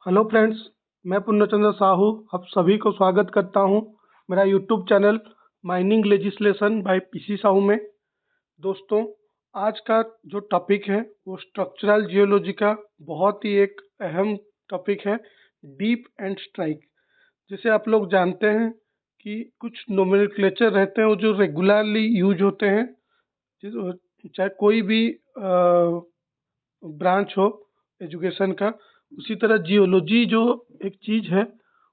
Hello friends, मैं पूर्णचंद्र साहू आप सभी को स्वागत करता हूं मेरा YouTube channel mining legislation by PC Sahu में। दोस्तों, आज का जो टॉपिक है वो स्ट्रक्चरल जियोलॉजी का बहुत ही एक अहम टॉपिक है, डीप एंड स्ट्राइक। जैसे आप लोग जानते हैं कि कुछ नोमेनक्लेचर रहते हैं वो जो रेगुलरली यूज होते हैं, चाहे कोई भी ब्रांच हो एजुकेशन का। उसी तरह जियोलॉजी जो एक चीज़ है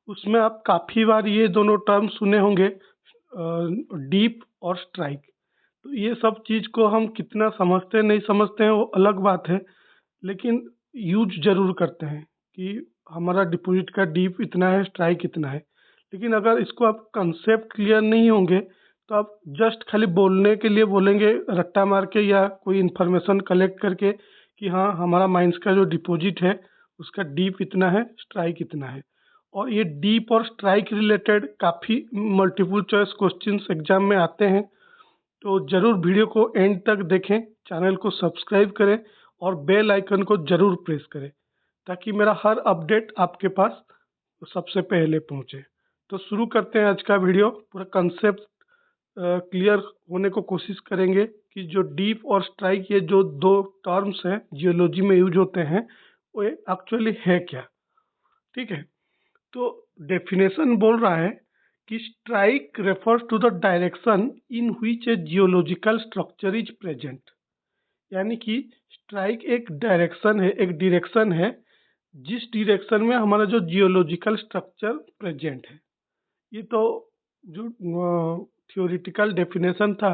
उसमें आप काफ़ी बार ये दोनों टर्म सुने होंगे, डीप और स्ट्राइक। तो ये सब चीज़ को हम कितना समझते नहीं समझते हैं वो अलग बात है, लेकिन यूज जरूर करते हैं कि हमारा डिपॉजिट का डीप इतना है, स्ट्राइक इतना है। लेकिन अगर इसको आप कंसेप्ट क्लियर नहीं होंगे तो आप जस्ट खाली बोलने के लिए बोलेंगे रट्टा मार के या कोई इन्फॉर्मेशन कलेक्ट करके कि हाँ हमारा माइंस का जो डिपॉजिट है उसका डीप इतना है, स्ट्राइक इतना है। और ये डीप और स्ट्राइक रिलेटेड काफ़ी मल्टीपल चॉइस क्वेश्चंस एग्जाम में आते हैं, तो ज़रूर वीडियो को एंड तक देखें, चैनल को सब्सक्राइब करें और बेल आइकन को ज़रूर प्रेस करें ताकि मेरा हर अपडेट आपके पास सबसे पहले पहुंचे। तो शुरू करते हैं आज का वीडियो। पूरा कंसेप्ट क्लियर होने को कोशिश करेंगे कि जो डीप और स्ट्राइक ये जो दो टर्म्स हैं जियोलॉजी में यूज होते हैं वो एक्चुअली है क्या। ठीक है, तो डेफिनेशन बोल रहा है कि strike refers to the direction in which a geological structure is present. यानी कि स्ट्राइक एक डायरेक्शन है, एक डायरेक्शन है जिस डायरेक्शन में हमारा जो जियोलॉजिकल स्ट्रक्चर प्रेजेंट है। ये तो जो थ्योरेटिकल डेफिनेशन था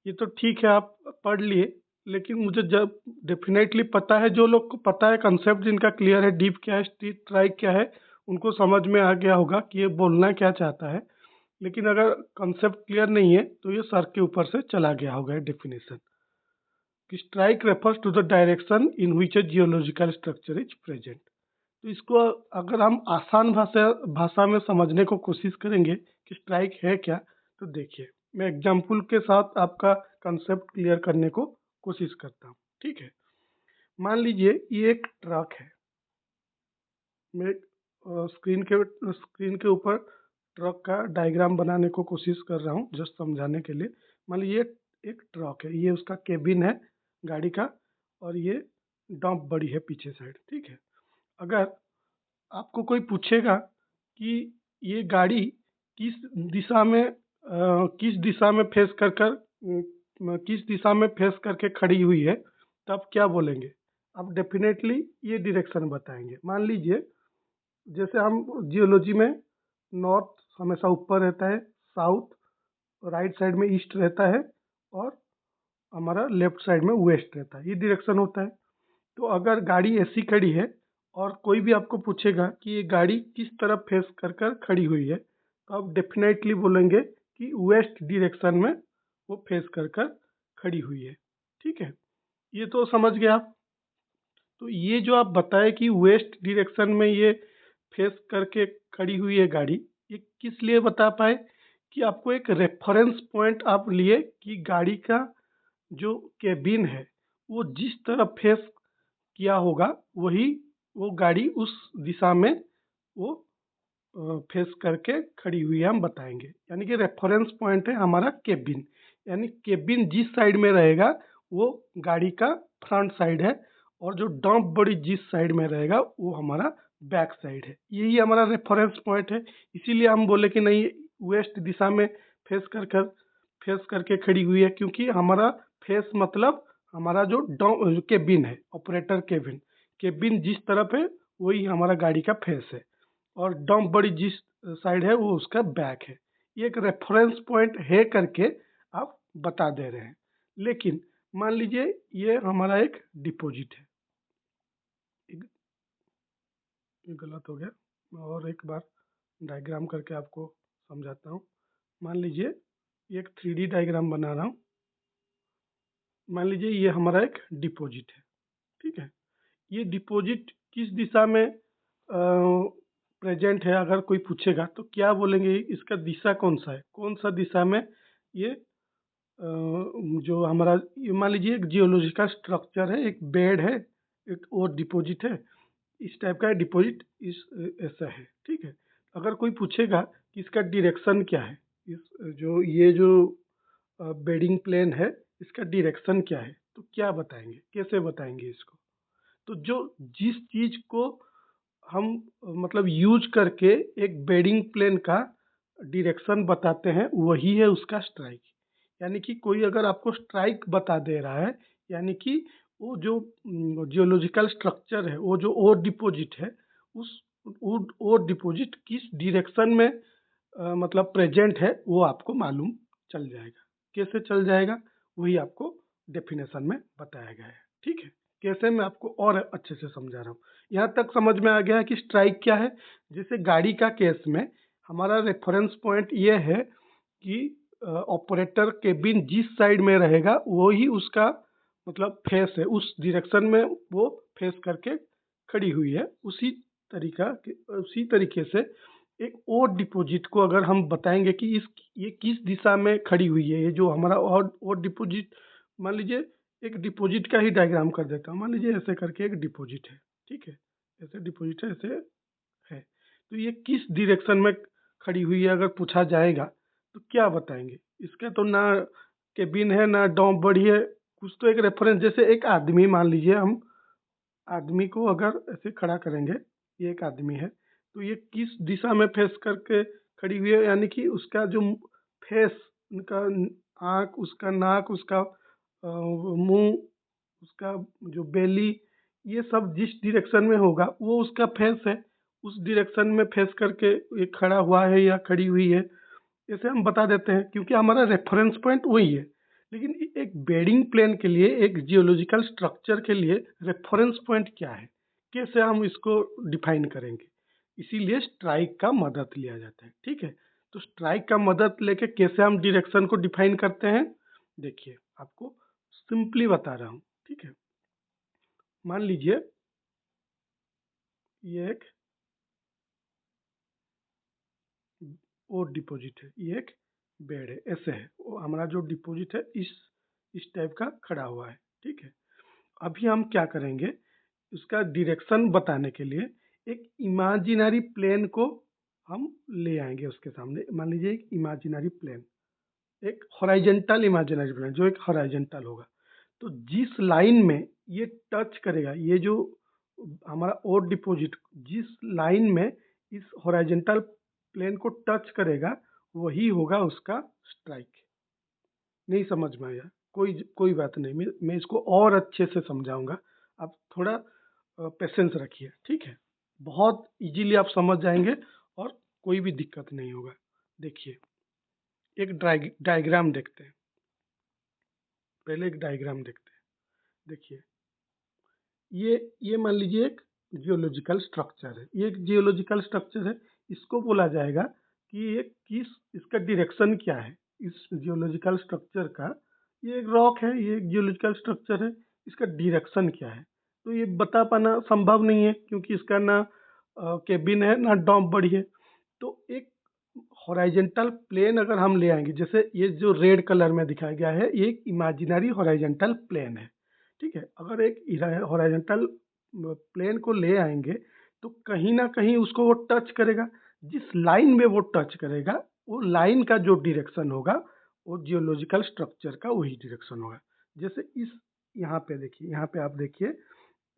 ये तो ठीक है, आप पढ़ लिए, लेकिन मुझे जब डेफिनेटली पता है, जो लोग को पता है कंसेप्ट जिनका क्लियर है, डीप क्या है स्ट्राइक क्या है, उनको समझ में आ गया होगा कि ये बोलना क्या चाहता है। लेकिन अगर कंसेप्ट क्लियर नहीं है तो ये सर के ऊपर से चला गया होगा डेफिनेशन कि strike refers to the direction in which a geological structure is present. तो इसको अगर हम आसान भाषा भाषा में समझने को कोशिश करेंगे कि स्ट्राइक है क्या, तो देखिए मैं एग्जाम्पल के साथ आपका कंसेप्ट क्लियर करने को कोशिश करता हूँ। ठीक है, मान लीजिए ये एक ट्रक है। मैं स्क्रीन के ऊपर ट्रक का डायग्राम बनाने को कोशिश कर रहा हूँ जस्ट समझाने के लिए। मान लीजिए एक ट्रक है, ये उसका केबिन है गाड़ी का, और ये डंप बड़ी है पीछे साइड। ठीक है, अगर आपको कोई पूछेगा कि ये गाड़ी किस दिशा में किस दिशा में फेस करके खड़ी हुई है, तब क्या बोलेंगे आप? डेफिनेटली ये डायरेक्शन बताएंगे। मान लीजिए जैसे हम जियोलॉजी में नॉर्थ हमेशा ऊपर रहता है, साउथ राइट साइड में ईस्ट रहता है, और हमारा लेफ्ट साइड में वेस्ट रहता है, ये डायरेक्शन होता है। तो अगर गाड़ी ऐसी खड़ी है और कोई भी आपको पूछेगा कि ये गाड़ी किस तरफ फेस कर कर खड़ी हुई है, तो आप डेफिनेटली बोलेंगे कि वेस्ट डायरेक्शन में वो फेस कर कर खड़ी हुई है। ठीक है, ये तो समझ गए आप। तो ये जो आप बताए कि वेस्ट डायरेक्शन में ये फेस करके खड़ी हुई है गाड़ी, ये किस लिए बता पाए? कि आपको एक रेफरेंस पॉइंट आप लिए कि गाड़ी का जो केबिन है वो जिस तरफ फेस किया होगा वही वो गाड़ी उस दिशा में वो फेस करके खड़ी हुई है, हम बताएंगे। यानी कि रेफरेंस पॉइंट है हमारा केबिन, यानी केबिन जिस साइड में रहेगा वो गाड़ी का फ्रंट साइड है, और जो डंप बड़ी जिस साइड में रहेगा वो हमारा बैक साइड है। यही हमारा रेफरेंस पॉइंट है। इसीलिए हम बोले कि नहीं वेस्ट दिशा में फेस करके खड़ी हुई है, क्योंकि हमारा फेस मतलब हमारा जो केबिन है, ऑपरेटर केबिन, केबिन जिस तरफ है वही हमारा गाड़ी का फेस है, और डंप बड़ी जिस साइड है वो उसका बैक है। ये एक रेफरेंस पॉइंट है करके आप बता दे रहे हैं। लेकिन मान लीजिए ये हमारा एक डिपॉजिट है, ये गलत हो गया, मैं और एक बार डायग्राम करके आपको समझाता हूँ। मान लीजिए ये एक 3D डायग्राम बना रहा हूँ। मान लीजिए ये हमारा एक डिपॉजिट है। ठीक है, ये डिपॉजिट किस दिशा में प्रेजेंट है, अगर कोई पूछेगा तो क्या बोलेंगे? इसका दिशा कौन सा है, कौन सा दिशा में ये जो हमारा, ये मान लीजिए एक जियोलॉजिकल स्ट्रक्चर है, एक बेड है, एक और डिपॉजिट है। इस टाइप का डिपॉजिट इस ऐसा है, ठीक है। अगर कोई पूछेगा कि इसका डायरेक्शन क्या है, इस जो ये जो बेडिंग प्लेन है, इसका डायरेक्शन क्या है, तो क्या बताएंगे, कैसे बताएंगे इसको? तो जो जिस चीज को हम मतलब यूज करके एक बेडिंग प्लेन का डायरेक्शन बताते हैं, वही है उसका स्ट्राइक। यानी कि कोई अगर आपको स्ट्राइक बता दे रहा है, यानी कि वो जो जियोलॉजिकल स्ट्रक्चर है, वो जो ओर डिपॉजिट है, उस ओर डिपॉजिट किस डायरेक्शन में मतलब प्रेजेंट है, वो आपको मालूम चल जाएगा। कैसे चल जाएगा, वही आपको डेफिनेशन में बताया गया है, ठीक है। कैसे, मैं आपको और अच्छे से समझा रहा हूँ। यहाँ तक समझ में आ गया है कि स्ट्राइक क्या है। जैसे गाड़ी का केस में हमारा रेफरेंस पॉइंट ये है कि ऑपरेटर केबिन जिस साइड में रहेगा वही उसका मतलब फेस है, उस डायरेक्शन में वो फेस करके खड़ी हुई है। उसी तरीके से एक और डिपॉजिट को अगर हम बताएंगे कि इस ये किस दिशा में खड़ी हुई है, ये जो हमारा और डिपॉजिट, मान लीजिए एक डिपॉजिट का ही डायग्राम कर देता हूँ। मान लीजिए ऐसे करके एक डिपॉजिट है, ठीक है, ऐसे डिपॉजिट है, ऐसे है। तो ये किस डायरेक्शन में खड़ी हुई है अगर पूछा जाएगा तो क्या बताएंगे? इसका तो ना केबिन है ना डॉम बड़ी है, कुछ तो एक रेफरेंस। जैसे एक आदमी, मान लीजिए हम आदमी को अगर ऐसे खड़ा करेंगे, ये एक आदमी है, तो ये किस दिशा में फेस करके खड़ी हुई है, यानी कि उसका जो फेस, उनका आँख, उसका नाक, उसका मुंह, उसका जो बेली, ये सब जिस डायरेक्शन में होगा वो उसका फेस है। उस डायरेक्शन में फेस करके ये खड़ा हुआ है या खड़ी हुई है, ऐसे हम बता देते हैं, क्योंकि हमारा रेफरेंस पॉइंट वही है। लेकिन एक बेडिंग प्लेन के लिए, एक जियोलॉजिकल स्ट्रक्चर के लिए रेफरेंस पॉइंट क्या है, कैसे हम इसको डिफाइन करेंगे? इसीलिए स्ट्राइक का मदद लिया जाता है, ठीक है। तो स्ट्राइक का मदद लेके कैसे हम डायरेक्शन को डिफाइन करते हैं, देखिए आपको सिंपली बता रहा हूँ, ठीक है। मान लीजिए ये एक और डिपॉजिट है, ये एक बेड है, ऐसे है वो हमारा जो डिपॉजिट है, इस टाइप का खड़ा हुआ है, ठीक है। अभी हम क्या करेंगे, उसका डायरेक्शन बताने के लिए एक इमेजिनरी प्लेन को हम ले आएंगे उसके सामने। मान लीजिए एक इमेजिनरी प्लेन, एक हॉरिजॉन्टल इमेजिनरी प्लेन, जो एक हॉरिजॉन्टल होगा। तो जिस लाइन में ये टच करेगा, ये जो हमारा और डिपॉजिट जिस लाइन में इस हॉरिजॉन्टल प्लेन को टच करेगा, वही होगा उसका स्ट्राइक। नहीं समझ में आया? कोई कोई बात नहीं, मैं इसको और अच्छे से समझाऊंगा। आप थोड़ा पेशेंस रखिए, ठीक है। बहुत इजीली आप समझ जाएंगे और कोई भी दिक्कत नहीं होगा। देखिए एक डायग्राम देखते हैं, पहले एक डायग्राम देखते हैं। देखिए ये मान लीजिए एक जियोलॉजिकल स्ट्रक्चर है, ये एक जियोलॉजिकल स्ट्रक्चर है। इसको बोला जाएगा कि ये किस, इसका डायरेक्शन क्या है इस जियोलॉजिकल स्ट्रक्चर का। ये एक रॉक है, ये एक जियोलॉजिकल स्ट्रक्चर है, इसका डायरेक्शन क्या है? तो ये बता पाना संभव नहीं है, क्योंकि इसका ना केबिन है ना डॉम बड़ी है। तो एक हॉरिजॉन्टल प्लेन अगर हम ले आएंगे, जैसे ये जो रेड कलर में दिखाया गया है, ये एक इमेजिनरी हॉरिजॉन्टल प्लेन है, ठीक है। अगर एक हॉरिजॉन्टल प्लेन को ले आएंगे तो कहीं ना कहीं उसको वो टच करेगा। जिस लाइन में वो टच करेगा, वो लाइन का जो डायरेक्शन होगा, वो जियोलॉजिकल स्ट्रक्चर का वही डायरेक्शन होगा। जैसे इस, यहाँ पे देखिए, यहाँ पे आप देखिए,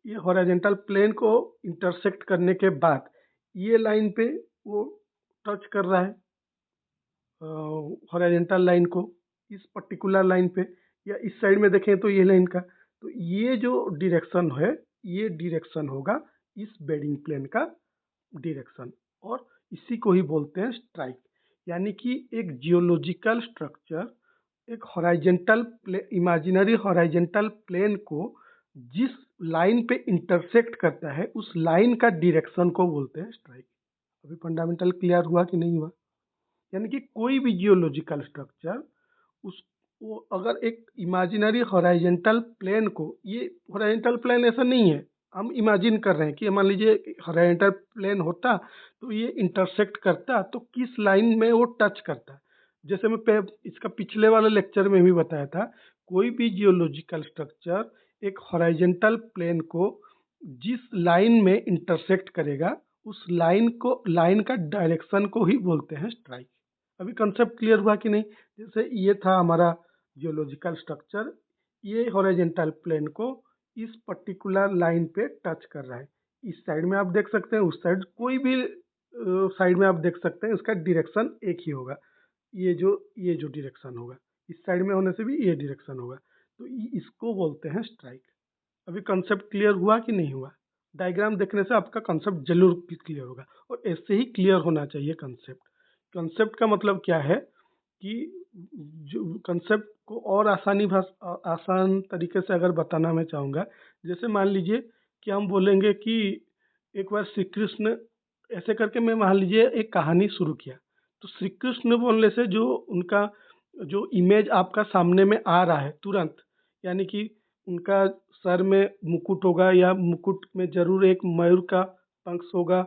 ये हॉरिजॉन्टल प्लेन को इंटरसेक्ट करने के बाद ये लाइन पे वो टच कर रहा है हॉरिजॉन्टल लाइन को, इस पर्टिकुलर लाइन पे, या इस साइड में देखें तो ये लाइन का। तो ये जो डायरेक्शन है, ये डायरेक्शन होगा इस बेडिंग प्लेन का डायरेक्शन, और इसी को ही बोलते हैं स्ट्राइक। यानी कि एक जियोलॉजिकल स्ट्रक्चर एक हॉरिजॉन्टल इमेजिनरी हॉरिजॉन्टल प्लेन को जिस लाइन पे इंटरसेक्ट करता है, उस लाइन का डायरेक्शन को बोलते हैं स्ट्राइक। अभी फंडामेंटल क्लियर हुआ कि नहीं हुआ? यानी कि कोई भी जियोलॉजिकल स्ट्रक्चर, उस वो अगर एक इमेजिनरी हॉरिजॉन्टल प्लेन को, ये हॉरिजॉन्टल प्लेन ऐसा नहीं है, हम इमेजिन कर रहे हैं कि मान लीजिए हॉरिजॉन्टल प्लेन होता तो ये इंटरसेक्ट करता तो किस लाइन में वो टच करता। जैसे मैं इसका पिछले वाले लेक्चर में भी बताया था, कोई भी जियोलॉजिकल स्ट्रक्चर एक हॉरिजॉन्टल प्लेन को जिस लाइन में इंटरसेक्ट करेगा उस लाइन का डायरेक्शन को ही बोलते हैं स्ट्राइक। अभी कंसेप्ट क्लियर हुआ कि नहीं? जैसे ये था हमारा जियोलॉजिकल स्ट्रक्चर, ये हॉरिजॉन्टल प्लेन को इस पर्टिकुलर लाइन पे टच कर रहा है। इस साइड में आप देख सकते हैं, उस साइड कोई भी साइड में आप देख सकते हैं, इसका डायरेक्शन एक ही होगा। ये जो डायरेक्शन होगा, इस साइड में होने से भी ये डायरेक्शन होगा, तो इसको बोलते हैं स्ट्राइक। अभी कंसेप्ट क्लियर हुआ कि नहीं हुआ? डायग्राम देखने से आपका कंसेप्ट जरूर क्लियर होगा, और ऐसे ही क्लियर होना चाहिए कंसेप्ट। कंसेप्ट का मतलब क्या है कि जो कंसेप्ट को और आसान तरीके से अगर बताना मैं चाहूँगा, जैसे मान लीजिए कि हम बोलेंगे कि एक बार श्री कृष्ण, ऐसे करके मैं मान लीजिए एक कहानी शुरू किया, तो श्री कृष्ण बोलने से जो उनका जो इमेज आपका सामने में आ रहा है तुरंत, यानी कि उनका सर में मुकुट होगा, या मुकुट में जरूर एक मयूर का पंख होगा,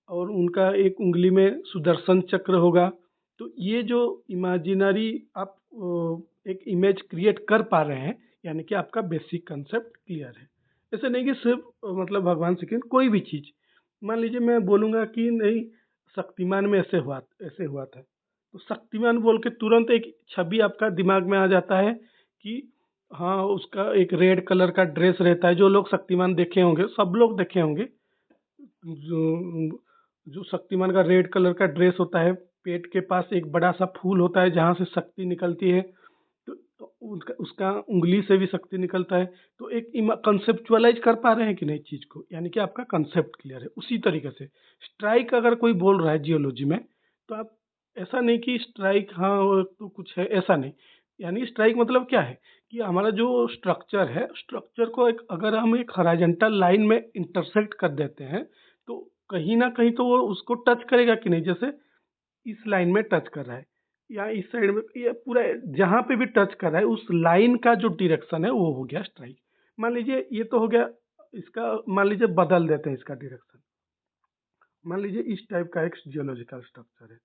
और उनका एक उंगली में सुदर्शन चक्र होगा। तो ये जो इमेजिनरी आप एक इमेज क्रिएट कर पा रहे हैं, यानी कि आपका बेसिक कंसेप्ट क्लियर है। ऐसे नहीं कि सिर्फ मतलब भगवान श्री कृष्ण, कोई भी चीज़ मान लीजिए मैं बोलूँगा कि नहीं, शक्तिमान में ऐसे हुआ था, तो शक्तिमान बोल के तुरंत एक छवि आपका दिमाग में आ जाता है कि हाँ, उसका एक रेड कलर का ड्रेस रहता है। जो लोग शक्तिमान देखे होंगे, सब लोग देखे होंगे, जो जो शक्तिमान का रेड कलर का ड्रेस होता है, पेट के पास एक बड़ा सा फूल होता है जहाँ से शक्ति निकलती है, तो उसका उसका उंगली से भी शक्ति निकलता है। तो एक कंसेप्चुअलाइज कर पा रहे हैं कि नहीं चीज़ को, यानी कि आपका कंसेप्ट क्लियर है। उसी तरीके से स्ट्राइक अगर कोई बोल रहा है जियोलॉजी में, तो आप ऐसा नहीं कि स्ट्राइक हाँ वो तो कुछ है, ऐसा नहीं। यानी स्ट्राइक मतलब क्या है कि हमारा जो स्ट्रक्चर है, स्ट्रक्चर को एक अगर हम एक हॉरिजॉन्टल लाइन में इंटरसेक्ट कर देते हैं, तो कहीं ना कहीं तो वो उसको टच करेगा कि नहीं। जैसे इस लाइन में टच कर रहा है, या इस साइड में, ये पूरा जहाँ पे भी टच कर रहा है उस लाइन का जो डायरेक्शन है वो हो गया स्ट्राइक। मान लीजिए ये तो हो गया इसका, मान लीजिए बदल देते हैं इसका डायरेक्शन। मान लीजिए इस टाइप का एक जियोलॉजिकल स्ट्रक्चर है,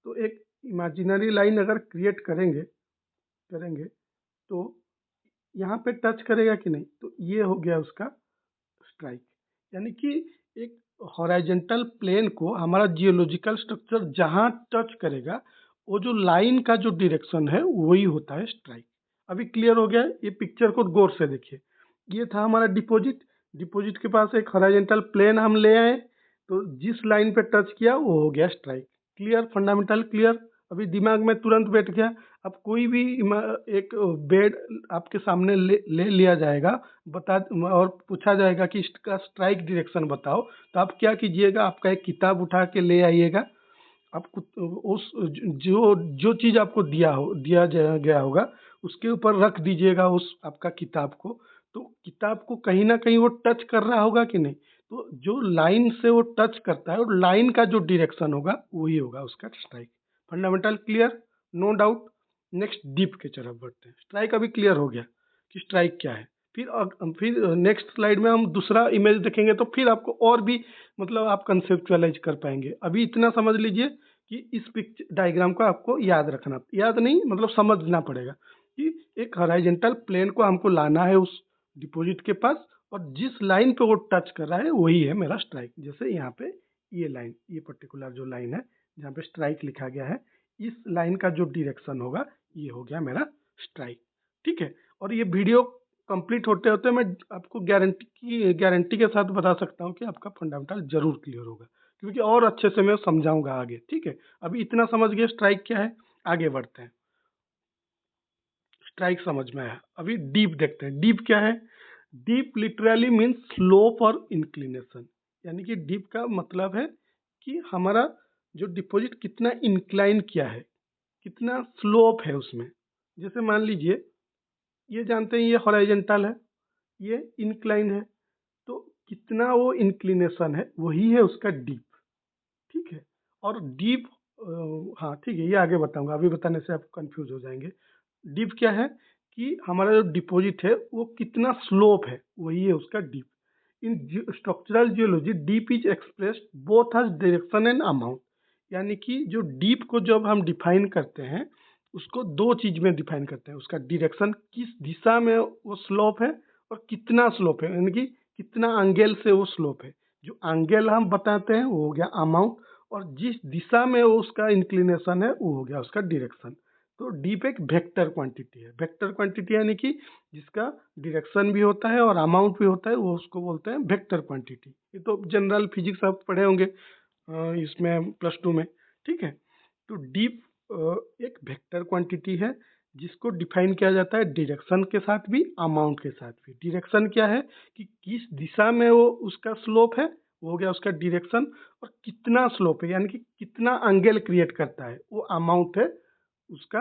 तो एक इमेजिनरी लाइन अगर क्रिएट करेंगे करेंगे तो यहाँ पे टच करेगा कि नहीं, तो ये हो गया उसका स्ट्राइक। यानी कि एक हॉरिजॉन्टल प्लेन को हमारा जियोलॉजिकल स्ट्रक्चर जहाँ टच करेगा, वो जो लाइन का जो डायरेक्शन है वही होता है स्ट्राइक। अभी क्लियर हो गया? ये पिक्चर को गौर से देखिए। ये था हमारा डिपॉजिट, डिपॉजिट के पास एक हॉरिजॉन्टल प्लेन हम ले आए, तो जिस लाइन पे टच किया वो हो गया स्ट्राइक। क्लियर? Fundamental clear? अभी दिमाग में तुरंत बैठ गया। अब कोई भी एक बेड आपके सामने ले लिया जाएगा, बता और पूछा जाएगा कि इसका स्ट्राइक डायरेक्शन बताओ, तो आप क्या कीजिएगा, आपका एक किताब उठा के ले आइएगा। आपको उस जो जो चीज़ आपको गया होगा, उसके ऊपर रख दीजिएगा उस आपका किताब को, तो किताब को कहीं ना कहीं वो टच कर रहा होगा कि नहीं। तो जो लाइन से वो टच करता है, और लाइन का जो डायरेक्शन होगा वही होगा उसका strike. Fundamental clear? No doubt. Next dip के तरफ बढ़ते हैं। स्ट्राइक अभी क्लियर हो गया कि स्ट्राइक क्या है। फिर नेक्स्ट स्लाइड में हम दूसरा इमेज देखेंगे, तो फिर आपको और भी मतलब आप कंसेप्चुअलाइज कर पाएंगे। अभी इतना समझ लीजिए कि इस पिक्चर डायग्राम को आपको याद नहीं, मतलब समझना पड़ेगा कि एक हॉरिजॉन्टल प्लेन को हमको लाना है उस डिपॉजिट के पास, और जिस लाइन पे वो टच कर रहा है वही है मेरा स्ट्राइक। जैसे यहाँ पे ये लाइन, ये पर्टिकुलर जो लाइन है जहाँ पे स्ट्राइक लिखा गया है, इस लाइन का जो डायरेक्शन होगा ये हो गया मेरा स्ट्राइक। ठीक है? और ये वीडियो कंप्लीट होते होते मैं आपको गारंटी के साथ बता सकता हूँ कि आपका फंडामेंटल जरूर क्लियर होगा, क्योंकि और अच्छे से मैं समझाऊंगा आगे। ठीक है? अभी इतना समझ गए स्ट्राइक क्या है, आगे बढ़ते हैं। स्ट्राइक समझ में आया, अभी डीप देखते हैं। डीप क्या है? डीप लिटरली मीन्स स्लोप और इंक्लिनेशन। यानी कि डीप का मतलब है कि हमारा जो डिपॉजिट कितना इंक्लाइन किया है, कितना स्लोप है उसमें। जैसे मान लीजिए ये जानते हैं ये हॉरिजॉन्टल है, ये इंक्लाइन है, तो कितना वो इंक्लिनेशन है वही है उसका डीप। ठीक है? और डीप, हाँ ठीक है, ये आगे बताऊंगा, अभी बताने से आप कंफ्यूज हो जाएंगे। डीप क्या है कि हमारा जो डिपॉजिट है वो कितना स्लोप है वही है उसका dip. In structural geology dip is expressed both as direction and amount. यानी कि जो डीप को जब हम डिफाइन करते हैं, उसको दो चीज में डिफाइन करते हैं, उसका डायरेक्शन किस दिशा में वो स्लोप है और कितना स्लोप है, यानी कि कितना एंगल से वो स्लोप है। जो एंगल हम बताते हैं वो हो गया अमाउंट, और जिस दिशा में वो उसका इंक्लिनेशन है वो हो गया उसका डायरेक्शन। तो डीप एक वेक्टर क्वांटिटी है। वेक्टर क्वांटिटी यानी कि जिसका डायरेक्शन भी होता है और अमाउंट भी होता है, वो उसको बोलते हैं वेक्टर क्वांटिटी। ये तो जनरल फिजिक्स आप पढ़े होंगे इसमें +2 में, ठीक है। तो डीप एक वेक्टर क्वांटिटी है जिसको डिफाइन किया जाता है डायरेक्शन के साथ भी, अमाउंट के साथ भी। डायरेक्शन क्या है कि किस दिशा में वो उसका स्लोप है, वो हो गया उसका डायरेक्शन। और कितना स्लोप है यानी कि कितना एंगल क्रिएट करता है, वो अमाउंट है उसका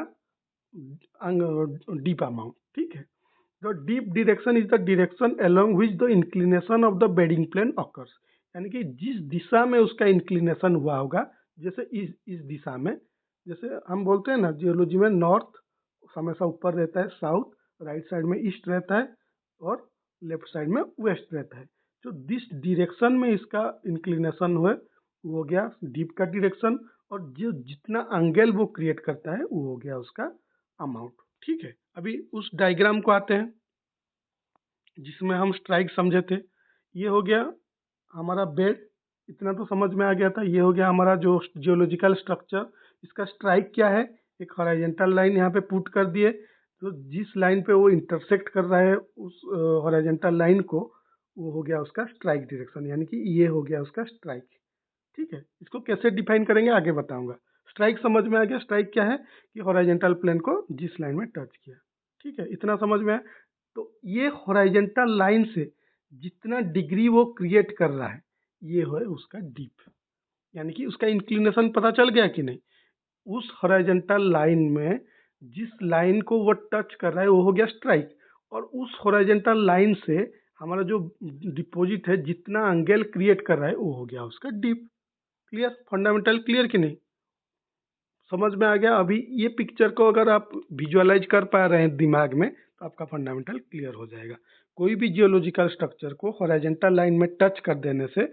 डीप अमाउंट, ठीक है। The deep direction is the direction along which the inclination of the bedding plane occurs। यानी कि जिस दिशा में उसका इंक्लिनेशन हुआ होगा, जैसे इस दिशा में, जैसे हम बोलते हैं ना जियोलॉजी में, नॉर्थ हमेशा ऊपर रहता है, साउथ राइट साइड में ईस्ट रहता है, और लेफ्ट साइड में वेस्ट रहता है। तो जिस डायरेक्शन में इसका इंक्लिनेशन हुआ वो हो गया डीप का डायरेक्शन, और जो जितना एंगल वो क्रिएट करता है वो हो गया उसका अमाउंट, ठीक है। अभी उस डायग्राम को आते हैं जिसमें हम स्ट्राइक समझे थे। ये हो गया हमारा बेड, इतना तो समझ में आ गया था। ये हो गया हमारा जो जियोलॉजिकल स्ट्रक्चर। इसका स्ट्राइक क्या है, एक हॉरिजॉन्टल लाइन यहाँ पे पुट कर दिए, तो जिस लाइन पे वो इंटरसेक्ट कर रहा है उस हॉरिजॉन्टल लाइन को, वो हो गया उसका स्ट्राइक डायरेक्शन, यानी कि ये हो गया उसका स्ट्राइक, ठीक है। इसको कैसे डिफाइन करेंगे आगे बताऊंगा। स्ट्राइक समझ में आ गया। स्ट्राइक क्या है कि हॉरिजॉन्टल प्लेन को जिस लाइन में टच किया, ठीक है, इतना समझ में आया। तो ये हॉरिजॉन्टल लाइन से जितना डिग्री वो क्रिएट कर रहा है, ये है उसका डीप, यानी कि उसका इंक्लिनेशन पता चल गया कि नहीं। उस हॉरिजॉन्टल लाइन में जिस लाइन को वो टच कर रहा है वो हो गया स्ट्राइक, और उस हॉरिजॉन्टल लाइन से हमारा जो डिपॉजिट है जितना एंगल क्रिएट कर रहा है वो हो गया उसका डीप। क्लियर, फंडामेंटल क्लियर कि नहीं, समझ में आ गया। अभी ये पिक्चर को अगर आप विजुअलाइज कर पा रहे हैं दिमाग में, तो आपका फंडामेंटल क्लियर हो जाएगा। कोई भी जियोलॉजिकल स्ट्रक्चर को हॉरिजॉन्टल लाइन में टच कर देने से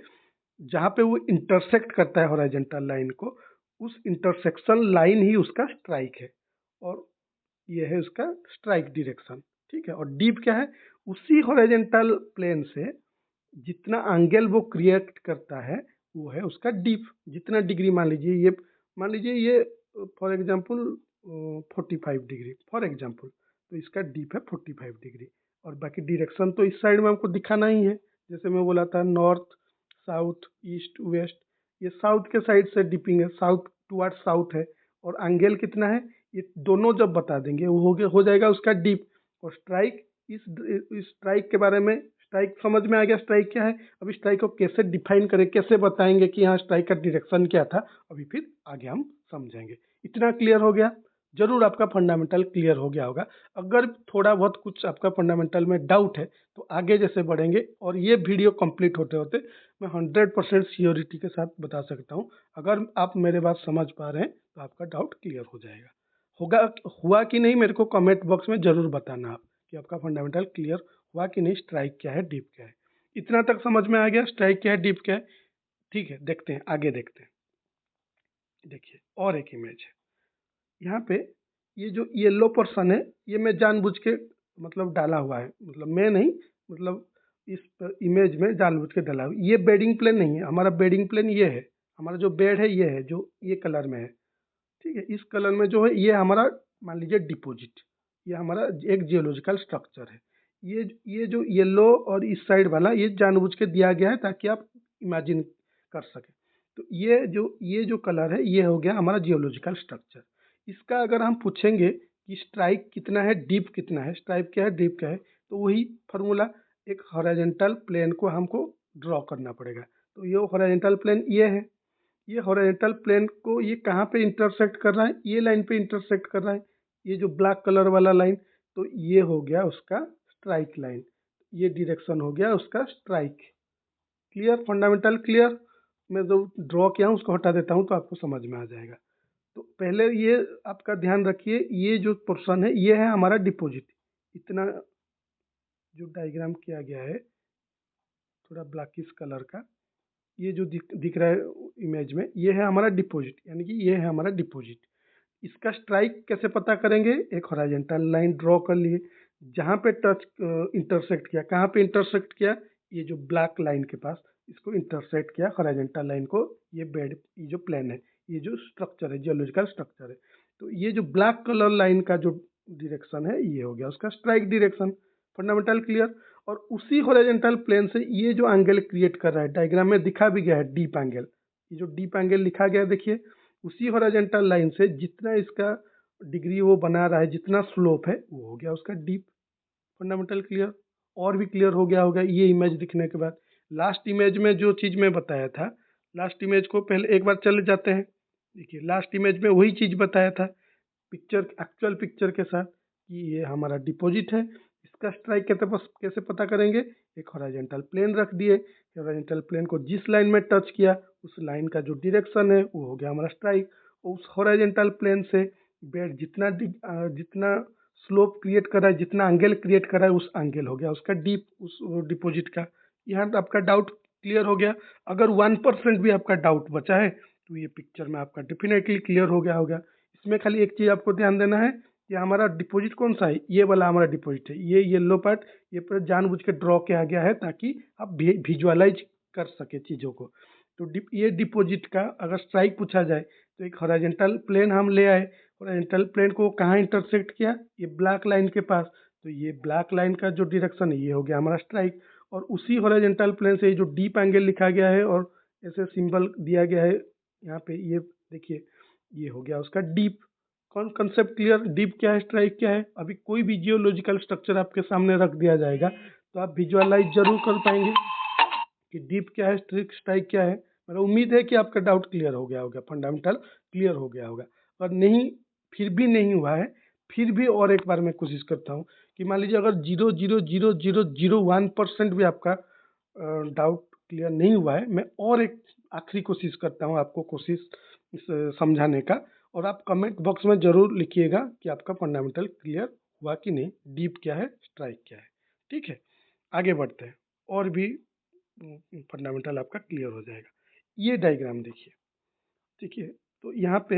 जहाँ पे वो इंटरसेक्ट करता है हॉरिजॉन्टल लाइन को, उस इंटरसेक्शन लाइन ही उसका स्ट्राइक है, और ये है उसका स्ट्राइक डायरेक्शन, ठीक है। और डीप क्या है, उसी हॉरिजॉन्टल प्लेन से जितना एंगल वो क्रिएट करता है वो है उसका डीप। जितना डिग्री मान लीजिए ये for example 45 degree for example, तो इसका डीप है 45 डिग्री। और बाकी डायरेक्शन तो इस साइड में हमको दिखाना ही है, जैसे मैं बोला था नॉर्थ साउथ ईस्ट वेस्ट, ये साउथ के साइड से डिपिंग है, साउथ टुवर्ड साउथ है। और एंगल कितना है, ये दोनों जब बता देंगे वो हो जाएगा उसका डीप। और स्ट्राइक, इस स्ट्राइक के बारे में, स्ट्राइक समझ में आ गया स्ट्राइक क्या है। अभी स्ट्राइक को कैसे डिफाइन करें, कैसे बताएंगे कि यहाँ स्ट्राइक का डायरेक्शन क्या था, अभी फिर आगे हम समझेंगे। इतना क्लियर हो गया, जरूर आपका फंडामेंटल क्लियर हो गया होगा। अगर थोड़ा बहुत कुछ आपका फंडामेंटल में डाउट है तो आगे जैसे बढ़ेंगे, और ये वीडियो कंप्लीट होते होते मैं 100% श्योरिटी के साथ बता सकता हूँ, अगर आप मेरे बात समझ पा रहे हैं तो आपका डाउट क्लियर हो जाएगा। होगा, हुआ कि नहीं, मेरे को कमेंट बॉक्स में जरूर बताना आप कि आपका फंडामेंटल क्लियर हुआ कि नहीं, स्ट्राइक क्या है डीप क्या है। इतना तक समझ में आ गया स्ट्राइक क्या है डीप क्या है, ठीक है। देखते हैं आगे, देखते हैं। देखिए और एक इमेज है यहाँ पे। ये जो येलो पर्सन है, ये मैं जानबूझ के मतलब डाला हुआ है, मतलब मैं नहीं, मतलब इस इमेज में जानबूझ के डाला हुआ। ये बेडिंग प्लेन नहीं है, हमारा बेडिंग प्लेन ये है, हमारा जो बेड है ये है, जो ये कलर में है, ठीक है। इस कलर में जो है ये हमारा मान लीजिए डिपॉजिट, ये हमारा एक जियोलॉजिकल स्ट्रक्चर है। ये जो येलो और इस साइड वाला ये जानबूझ के दिया गया है ताकि आप इमेजिन कर सकें। तो ये जो कलर है ये हो गया हमारा जियोलॉजिकल स्ट्रक्चर। इसका अगर हम पूछेंगे कि स्ट्राइक कितना है डीप कितना है, स्ट्राइक क्या है डीप क्या है, तो वही फार्मूला, एक हॉरिजॉन्टल प्लेन को हमको ड्रॉ करना पड़ेगा। तो ये हॉरिजॉन्टल प्लेन ये है, ये हॉरिजॉन्टल प्लेन को ये कहाँ पे इंटरसेक्ट कर रहा है, ये लाइन पे इंटरसेक्ट कर रहा है, ये जो ब्लैक कलर वाला लाइन। तो ये हो गया उसका स्ट्राइक लाइन, ये डायरेक्शन हो गया उसका स्ट्राइक। Clear, fundamental clear. मैं जो ड्रॉ किया हूँ उसको हटा देता हूँ तो आपको समझ में आ जाएगा। तो पहले ये आपका ध्यान रखिए, ये जो पोर्शन है ये है हमारा डिपॉजिट। इतना जो डायग्राम किया गया है थोड़ा ब्लैकिश कलर का, ये जो दिख रहा है इमेज में, ये है हमारा डिपॉजिट, यानी कि ये है हमारा डिपॉजिट। इसका स्ट्राइक कैसे पता करेंगे, एक हॉरिजॉन्टल लाइन ड्रॉ कर लिए, जहाँ पे टच इंटरसेक्ट किया, कहाँ पे इंटरसेक्ट किया, ये जो ब्लैक लाइन के पास इसको इंटरसेक्ट किया हॉरिजॉन्टल लाइन को, ये बेड, ये जो प्लेन है, ये जो स्ट्रक्चर है, जियोलॉजिकल स्ट्रक्चर है, तो ये जो ब्लैक कलर लाइन का जो डायरेक्शन है ये हो गया उसका स्ट्राइक डायरेक्शन। Fundamental clear. और उसी हॉरिजॉन्टल प्लेन से ये जो एंगल क्रिएट कर रहा है, डायग्राम में दिखा भी गया है डीप एंगल, ये जो डीप एंगल लिखा गया है देखिए, उसी हॉरिजॉन्टल लाइन से जितना इसका डिग्री वो बना रहा है, जितना स्लोप है, वो हो गया उसका डीप। Fundamental clear. और भी क्लियर हो गया होगा ये इमेज दिखने के बाद। लास्ट इमेज में जो चीज़ मैं बताया था, लास्ट इमेज को पहले एक बार चले जाते हैं। देखिए लास्ट इमेज में वही चीज़ बताया था पिक्चर, एक्चुअल पिक्चर के साथ, कि ये हमारा डिपॉजिट है। इसका स्ट्राइक कैसे पता करेंगे? एक हॉरिजॉन्टल प्लेन रख दिए, हॉरिजॉन्टल प्लेन को जिस लाइन में टच किया उस लाइन का जो डायरेक्शन है वो हो गया हमारा स्ट्राइक। और उस हॉरिजॉन्टल प्लेन से बेड जितना स्लोप क्रिएट कर रहा है, जितना एंगल क्रिएट कर रहा है, उस एंगल हो गया उसका डीप, उस डिपॉजिट का। यहाँ तो आपका डाउट क्लियर हो गया। अगर 1% भी आपका डाउट बचा है तो ये पिक्चर में आपका डेफिनेटली क्लियर हो गया होगा। इसमें खाली एक चीज़ आपको ध्यान देना है कि हमारा डिपॉजिट कौन सा है, ये वाला हमारा डिपॉजिट है। ये येलो पार्ट ये पर जानबूझ के ड्रॉ किया गया है ताकि आप विजुअलाइज कर सके चीज़ों को। तो ये डिपॉजिट का अगर स्ट्राइक पूछा जाए तो एक हॉरिजॉन्टल प्लेन हम ले आए, हॉरिजॉन्टल प्लेन को कहाँ इंटरसेक्ट किया? ये ब्लैक लाइन के पास। तो ये ब्लैक लाइन का जो डायरेक्शन है ये हो गया हमारा स्ट्राइक। और उसी हॉरिजॉन्टल प्लेन से ये जो डीप एंगल लिखा गया है और ऐसे सिंबल दिया गया है यहाँ पे, ये देखिए, ये हो गया उसका डीप। कौन कंसेप्ट क्लियर? डीप क्या है, स्ट्राइक क्या है? अभी कोई भी जियोलॉजिकल स्ट्रक्चर आपके सामने रख दिया जाएगा तो आप विजुअलाइज जरूर कर पाएंगे कि डीप क्या है, स्ट्राइक क्या है। मेरा उम्मीद है कि आपका डाउट क्लियर हो गया होगा, फंडामेंटल क्लियर हो गया होगा। और नहीं, फिर भी नहीं हुआ है, फिर भी और एक बार मैं कोशिश करता हूँ कि मान लीजिए अगर 0.00001% भी आपका डाउट क्लियर नहीं हुआ है, मैं और एक आखिरी कोशिश करता हूँ आपको कोशिश समझाने का। और आप कमेंट बॉक्स में ज़रूर लिखिएगा कि आपका फंडामेंटल क्लियर हुआ कि नहीं, डीप क्या है, स्ट्राइक क्या है। ठीक है, आगे बढ़ते हैं, और भी फंडामेंटल आपका क्लियर हो जाएगा। ये डायग्राम देखिए, ठीक है, तो यहाँ पे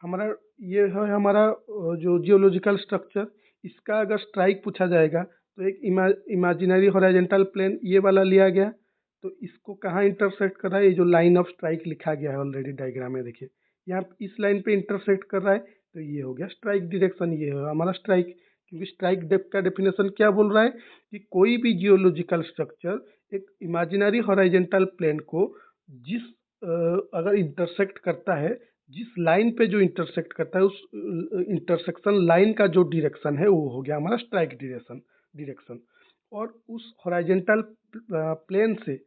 हमारा ये है हमारा जो जियोलॉजिकल स्ट्रक्चर, इसका अगर स्ट्राइक पूछा जाएगा तो एक इमेजिनरी हॉरिजॉन्टल प्लेन ये वाला लिया गया, तो इसको कहाँ इंटरसेक्ट कर रहा है? ये जो लाइन ऑफ स्ट्राइक लिखा गया है ऑलरेडी डायग्राम में देखिए, यहाँ इस लाइन पे इंटरसेक्ट कर रहा है, तो ये हो गया स्ट्राइक डायरेक्शन, ये है हमारा स्ट्राइक। क्योंकि स्ट्राइक डेप्थ का डेफिनेशन क्या बोल रहा है कि कोई भी जियोलॉजिकल स्ट्रक्चर एक इमेजिनरी हॉरिजॉन्टल प्लेन को जिस अगर इंटरसेक्ट करता है, जिस लाइन पे जो इंटरसेक्ट करता है, उस इंटरसेक्शन लाइन का जो डायरेक्शन है वो हो गया हमारा स्ट्राइक डायरेक्शन। और उस हॉरिजॉन्टल प्लेन से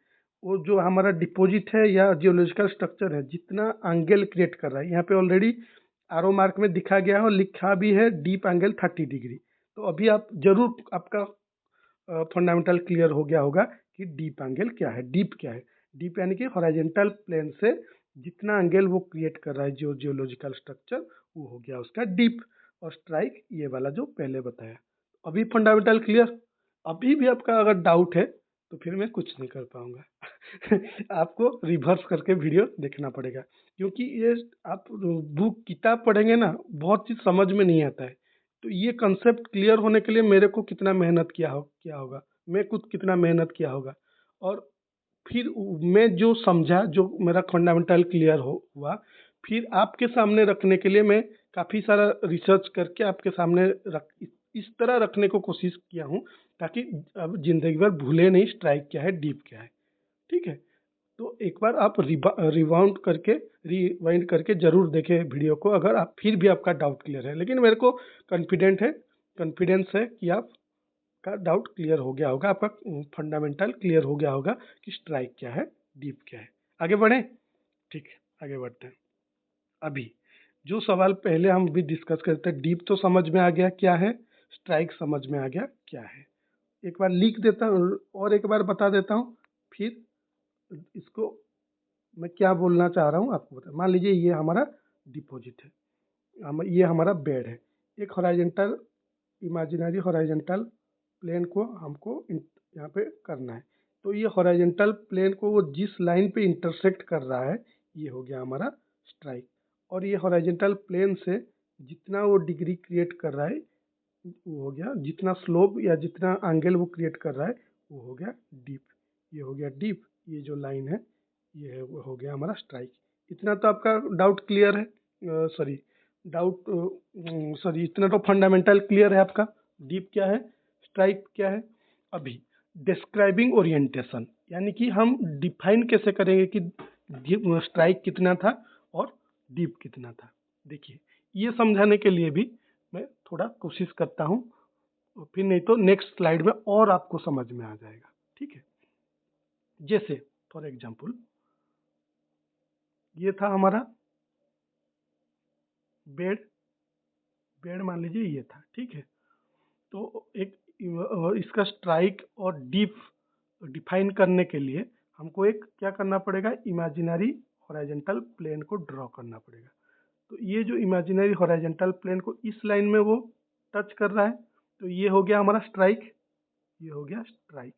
वो जो हमारा डिपॉजिट है या जियोलॉजिकल स्ट्रक्चर है, जितना एंगल क्रिएट कर रहा है, यहाँ पे ऑलरेडी आरो मार्क में दिखा गया है और लिखा भी है डीप एंगल 30 डिग्री। तो अभी आप जरूर आपका फंडामेंटल क्लियर हो गया होगा कि डीप एंगल क्या है, डीप क्या है। डीप यानी कि हॉरिजॉन्टल प्लेन से जितना एंगल वो क्रिएट कर रहा है जो जियोलॉजिकल स्ट्रक्चर, वो हो गया उसका डीप। और स्ट्राइक ये वाला जो पहले बताया। अभी फंडामेंटल क्लियर। अभी भी आपका अगर डाउट है तो फिर मैं कुछ नहीं कर पाऊंगा आपको रिवर्स करके वीडियो देखना पड़ेगा, क्योंकि ये आप बुक किताब पढ़ेंगे ना, बहुत चीज़ समझ में नहीं आता है। तो ये कंसेप्ट क्लियर होने के लिए मेरे को कितना मेहनत किया होगा, मैं खुद कितना मेहनत किया होगा। और फिर मैं जो समझा, जो मेरा फंडामेंटल क्लियर हुआ, फिर आपके सामने रखने के लिए मैं काफ़ी सारा रिसर्च करके आपके सामने इस तरह रखने को कोशिश किया हूँ ताकि अब जिंदगी भर भूले नहीं स्ट्राइक क्या है, डीप क्या है। ठीक है, तो एक बार आप रिवाइंड करके जरूर देखें वीडियो को, अगर आप फिर भी आपका डाउट क्लियर है। लेकिन मेरे को कॉन्फिडेंस है कि आप का डाउट क्लियर हो गया होगा, आपका फंडामेंटल क्लियर हो गया होगा कि स्ट्राइक क्या है, डीप क्या है। आगे बढ़े? ठीक है, आगे बढ़ते हैं। अभी जो सवाल पहले हम भी डिस्कस करते हैं, डीप तो समझ में आ गया क्या है, स्ट्राइक समझ में आ गया क्या है। एक बार लिख देता हूँ और एक बार बता देता हूँ, फिर इसको मैं क्या बोलना चाह रहा हूँ आपको बता। मान लीजिए ये हमारा डिपॉजिट है, ये हमारा बेड है। एक हॉरिजॉन्टल इमेजिनरी हॉरिजॉन्टल प्लेन को हमको यहाँ पे करना है। तो ये हॉरिजॉन्टल प्लेन को वो जिस लाइन पे इंटरसेक्ट कर रहा है, ये हो गया हमारा स्ट्राइक। और ये हॉरिजॉन्टल प्लेन से जितना वो डिग्री क्रिएट कर रहा है, वो हो गया, जितना स्लोप या जितना एंगल वो क्रिएट कर रहा है, वो हो गया डीप। ये हो गया डीप, ये जो लाइन है ये है वो हो गया हमारा स्ट्राइक। इतना तो आपका डाउट क्लियर है, सॉरी डाउट सॉरी इतना तो फंडामेंटल क्लियर है आपका। डीप क्या है, स्ट्राइक क्या है। अभी डिस्क्राइबिंग ओरिएंटेशन, यानी कि हम डिफाइन कैसे करेंगे कि स्ट्राइक कितना था और डीप कितना था। देखिए ये समझाने के लिए भी मैं थोड़ा कोशिश करता हूँ, फिर नहीं तो नेक्स्ट स्लाइड में और आपको समझ में आ जाएगा। ठीक है, जैसे फॉर एग्जांपल ये था हमारा बेड, बेड मान लीजिए ये था। ठीक है, तो एक इसका स्ट्राइक और डीप डिफाइन करने के लिए हमको एक क्या करना पड़ेगा, इमेजिनरी हॉरिजॉन्टल प्लेन को ड्रॉ करना पड़ेगा। तो ये जो इमेजिनरी हॉरिजॉन्टल प्लेन को इस लाइन में वो टच कर रहा है, तो ये हो गया हमारा स्ट्राइक, ये हो गया स्ट्राइक।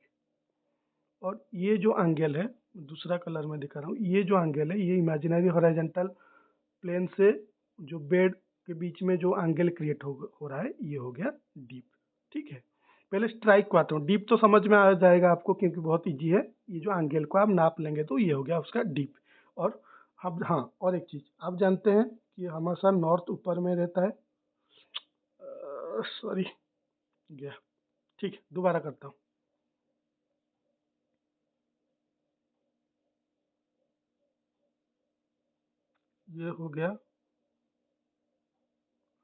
और ये जो एंगल है, दूसरा कलर में दिखा रहा हूँ, ये जो एंगल है ये इमेजिनरी हॉरिजॉन्टल प्लेन से जो बेड के बीच में जो एंगल क्रिएट हो रहा है ये हो गया डीप। ठीक है, पहले स्ट्राइक को आता हूँ, डीप तो समझ में आ जाएगा आपको क्योंकि बहुत इजी है। ये जो एंगल को आप नाप लेंगे तो ये हो गया उसका डीप। और अब हाँ, और एक चीज आप जानते हैं कि हमेशा नॉर्थ ऊपर में रहता है, सॉरी गया, ठीक है दोबारा करता हूँ। ये हो गया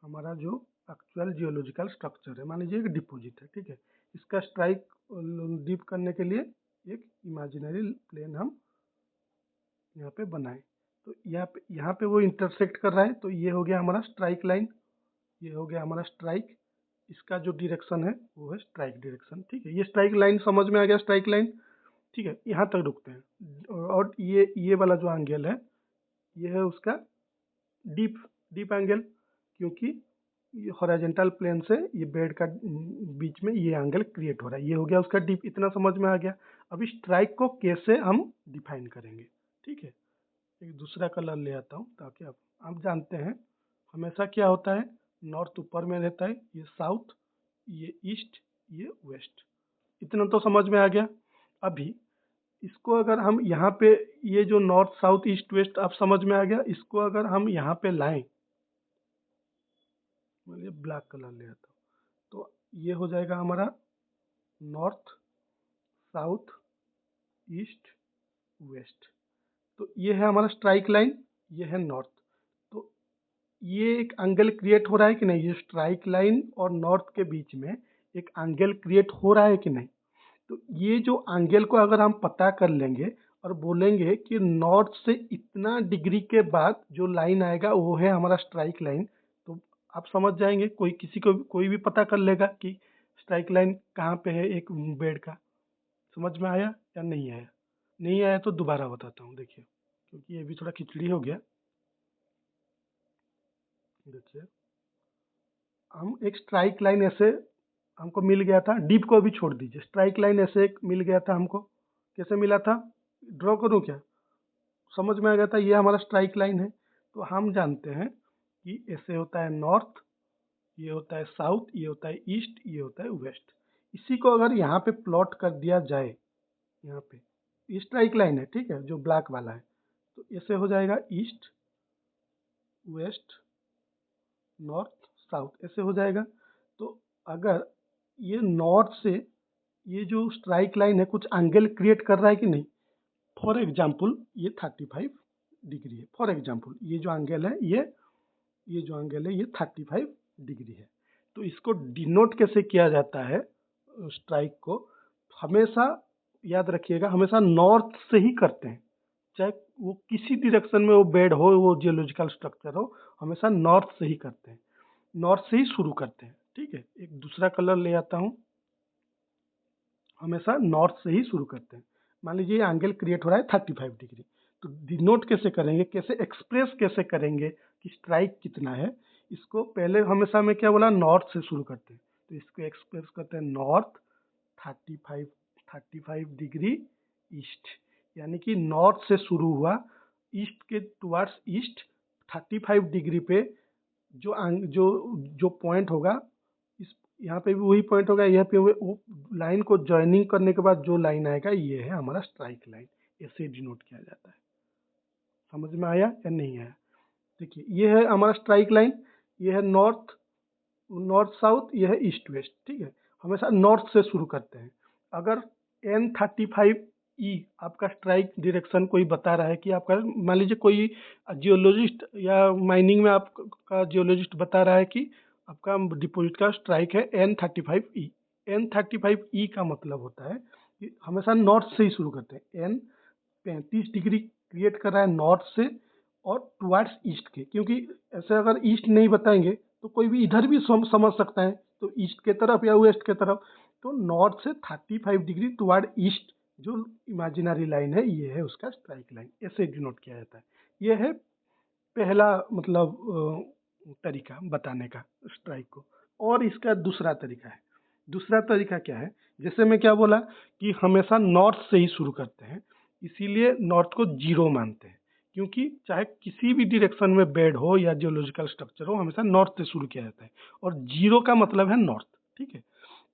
हमारा जो एक्चुअल जियोलॉजिकल स्ट्रक्चर है, मान लीजिए एक डिपॉजिट है। ठीक है, इसका स्ट्राइक डीप करने के लिए एक इमेजिनरी प्लेन हम यहाँ पे बनाए, तो यहाँ पे वो इंटरसेक्ट कर रहा है, तो ये हो गया हमारा स्ट्राइक लाइन, ये हो गया हमारा स्ट्राइक। इसका जो डायरेक्शन है वो है स्ट्राइक डायरेक्शन। ठीक है, ये स्ट्राइक लाइन समझ में आ गया, स्ट्राइक लाइन। ठीक है, यहाँ तक रुकते हैं। और ये वाला जो एंगल है ये है उसका डीप, डीप एंगल, क्योंकि ये हॉरिजॉन्टल प्लेन से ये बेड का बीच में ये एंगल क्रिएट हो रहा है, ये हो गया उसका डीप। इतना समझ में आ गया। अभी स्ट्राइक को कैसे हम डिफाइन करेंगे। ठीक है, एक दूसरा कलर ले आता हूँ ताकि आप जानते हैं हमेशा क्या होता है, नॉर्थ ऊपर में रहता है, ये साउथ, ये ईस्ट, ये वेस्ट। इतना तो समझ में आ गया। अभी इसको अगर हम यहाँ पे, ये जो नॉर्थ साउथ ईस्ट वेस्ट आप समझ में आ गया, इसको अगर हम यहाँ पे लाएं, ये ब्लैक कलर ले आता हूँ, तो ये हो जाएगा हमारा नॉर्थ साउथ ईस्ट वेस्ट। तो ये है हमारा स्ट्राइक लाइन, ये है नॉर्थ। तो ये एक एंगल क्रिएट हो रहा है कि नहीं, ये स्ट्राइक लाइन और नॉर्थ के बीच में एक एंगल क्रिएट हो रहा है कि नहीं। तो ये जो एंगल को अगर हम पता कर लेंगे और बोलेंगे कि नॉर्थ से इतना डिग्री के बाद जो लाइन आएगा वो है हमारा स्ट्राइक लाइन, तो आप समझ जाएंगे, कोई किसी को कोई भी पता कर लेगा कि स्ट्राइक लाइन कहाँ पे है एक बेड का। समझ में आया या नहीं आया? नहीं आया तो दोबारा बताता हूँ, देखिए क्योंकि ये भी थोड़ा खिचड़ी हो गया। देखिए हम एक स्ट्राइक लाइन ऐसे हमको मिल गया था, डीप को भी छोड़ दीजिए, स्ट्राइक लाइन ऐसे एक मिल गया था हमको। कैसे मिला था, ड्रॉ करूँ क्या? समझ में आ गया था, ये हमारा स्ट्राइक लाइन है। तो हम जानते हैं कि ऐसे होता है नॉर्थ, ये होता है साउथ, ये होता है ईस्ट, ये होता है वेस्ट। इसी को अगर यहाँ पे प्लॉट कर दिया जाए, यहाँ पे ये स्ट्राइक लाइन है, ठीक है, जो ब्लैक वाला है, तो ऐसे हो जाएगा ईस्ट वेस्ट नॉर्थ साउथ, ऐसे हो जाएगा। तो अगर ये नॉर्थ से ये जो स्ट्राइक लाइन है कुछ एंगल क्रिएट कर रहा है कि नहीं, फॉर एग्जाम्पल ये 35 डिग्री है, फॉर एग्जाम्पल ये जो एंगल है ये जो एंगल है ये 35 डिग्री है। तो इसको डिनोट कैसे किया जाता है स्ट्राइक को, हमेशा याद रखिएगा, हमेशा नॉर्थ से ही करते हैं, चाहे वो किसी डायरेक्शन में वो बेड हो, वो जियोलॉजिकल स्ट्रक्चर हो, हमेशा नॉर्थ से ही करते हैं, नॉर्थ से ही शुरू करते हैं। ठीक है, एक दूसरा कलर ले आता हूँ, हमेशा नॉर्थ से ही शुरू करते हैं। मान लीजिए ये एंगल क्रिएट हो रहा है 35 डिग्री, तो डिनोट कैसे करेंगे, कैसे एक्सप्रेस कैसे करेंगे कि स्ट्राइक कितना है, इसको पहले हमेशा मैं क्या बोला, नॉर्थ से शुरू करते हैं, तो इसको एक्सप्रेस करते हैं नॉर्थ 35 डिग्री ईस्ट, यानी कि नॉर्थ से शुरू हुआ, ईस्ट के टुवर्ड्स ईस्ट 35 डिग्री पे जो जो जो पॉइंट होगा, इस यहाँ पे भी वही पॉइंट होगा, यहाँ पे वो लाइन को ज्वाइनिंग करने के बाद जो लाइन आएगा ये है हमारा स्ट्राइक लाइन, ऐसे डिनोट किया जाता है। समझ में आया या नहीं आया? देखिए ये है हमारा स्ट्राइक लाइन, ये है नॉर्थ नॉर्थ साउथ, ये है ईस्ट वेस्ट, ठीक है। हमेशा नॉर्थ से शुरू करते हैं। अगर N35E आपका स्ट्राइक डायरेक्शन कोई बता रहा है कि आपका, मान लीजिए कोई जियोलॉजिस्ट या माइनिंग में आपका जियोलॉजिस्ट बता रहा है कि आपका डिपॉजिट का स्ट्राइक है N35E। N35E का मतलब होता है कि हमेशा नॉर्थ से ही शुरू करते हैं। N 35 डिग्री क्रिएट कर रहा है नॉर्थ से और टुवर्ड्स ईस्ट के, क्योंकि ऐसे अगर ईस्ट नहीं बताएंगे तो कोई भी इधर भी समझ सकता है, तो ईस्ट के तरफ या वेस्ट के तरफ। तो नॉर्थ से 35 डिग्री टुवर्ड ईस्ट जो इमेजिनरी लाइन है ये है उसका स्ट्राइक लाइन, ऐसे डिनोट किया जाता है। ये है पहला मतलब तरीका बताने का स्ट्राइक को। और इसका दूसरा तरीका है। दूसरा तरीका क्या है, जैसे मैं क्या बोला कि हमेशा नॉर्थ से ही शुरू करते हैं, इसीलिए नॉर्थ को जीरो मानते हैं, क्योंकि चाहे किसी भी डायरेक्शन में बेड हो या जियोलॉजिकल स्ट्रक्चर हो, हमेशा नॉर्थ से शुरू किया जाता है और जीरो का मतलब है नॉर्थ, ठीक है।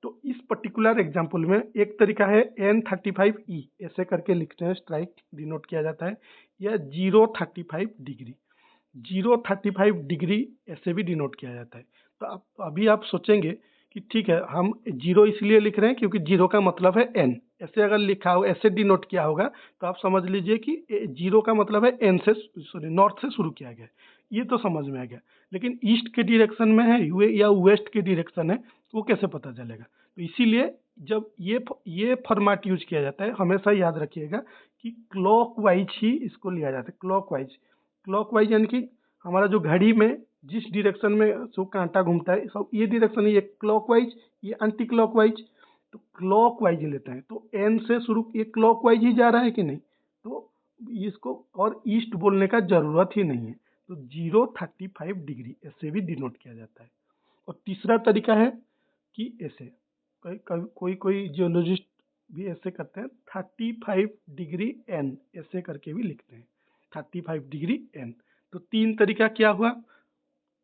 तो इस पर्टिकुलर एग्जाम्पल में एक तरीका है N35E, ऐसे करके लिखते हैं, स्ट्राइक डिनोट किया जाता है, या 035 डिग्री, 035 डिग्री ऐसे भी डिनोट किया जाता है। तो आप अभी आप सोचेंगे कि ठीक है, हम जीरो इसलिए लिख रहे हैं क्योंकि जीरो का मतलब है N, ऐसे अगर लिखा हो, ऐसे डिनोट किया होगा तो आप समझ लीजिए कि जीरो का मतलब है N से, सॉरी नॉर्थ से शुरू किया गया। ये तो समझ में आ गया, लेकिन ईस्ट के डायरेक्शन में है या वेस्ट के डायरेक्शन है, तो वो कैसे पता चलेगा? तो इसीलिए जब ये फॉर्मेट यूज किया जाता है, हमेशा याद रखिएगा कि क्लॉकवाइज ही इसको लिया जाता है। क्लॉकवाइज, क्लॉकवाइज यानी कि हमारा जो घड़ी में जिस डायरेक्शन में जो कांटा घूमता है, सब ये डायरेक्शन, ये क्लॉकवाइज, ये एंटी क्लॉकवाइज। तो क्लॉकवाइज लेते हैं, तो एन से शुरू, ये क्लॉकवाइज ही जा रहा है कि नहीं, तो इसको और ईस्ट बोलने का जरूरत ही नहीं है। तो 035 डिग्री ऐसे भी डिनोट किया जाता है। और तीसरा तरीका है कि ऐसे, कोई कोई जियोलॉजिस्ट भी ऐसे करते हैं, 35 डिग्री एन ऐसे करके भी लिखते हैं, 35 डिग्री एन। तो तीन तरीका क्या हुआ,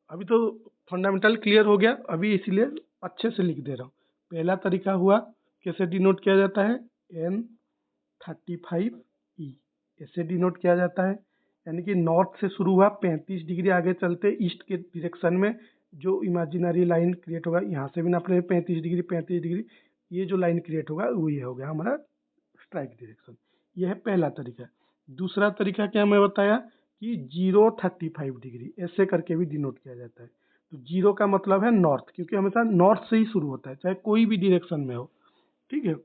अभी तो फंडामेंटल क्लियर हो गया, अभी इसलिए अच्छे से लिख दे रहा हूँ। पहला तरीका हुआ कैसे डिनोट किया जाता है, N35E ऐसे डिनोट किया जाता है, यानी कि नॉर्थ से शुरू हुआ, 35 डिग्री आगे चलते ईस्ट के डायरेक्शन में जो इमेजिनरी लाइन क्रिएट होगा, यहाँ से भी नाप रहे हैं 35 डिग्री, 35 डिग्री, ये जो लाइन क्रिएट होगा वो ये हो गया हमारा स्ट्राइक डायरेक्शन। यह है पहला तरीका। दूसरा तरीका क्या मैं बताया कि 035 डिग्री ऐसे करके भी डिनोट किया जाता है। तो जीरो का मतलब है नॉर्थ, क्योंकि हमेशा नॉर्थ से ही शुरू होता है चाहे कोई भी डायरेक्शन में हो, ठीक है।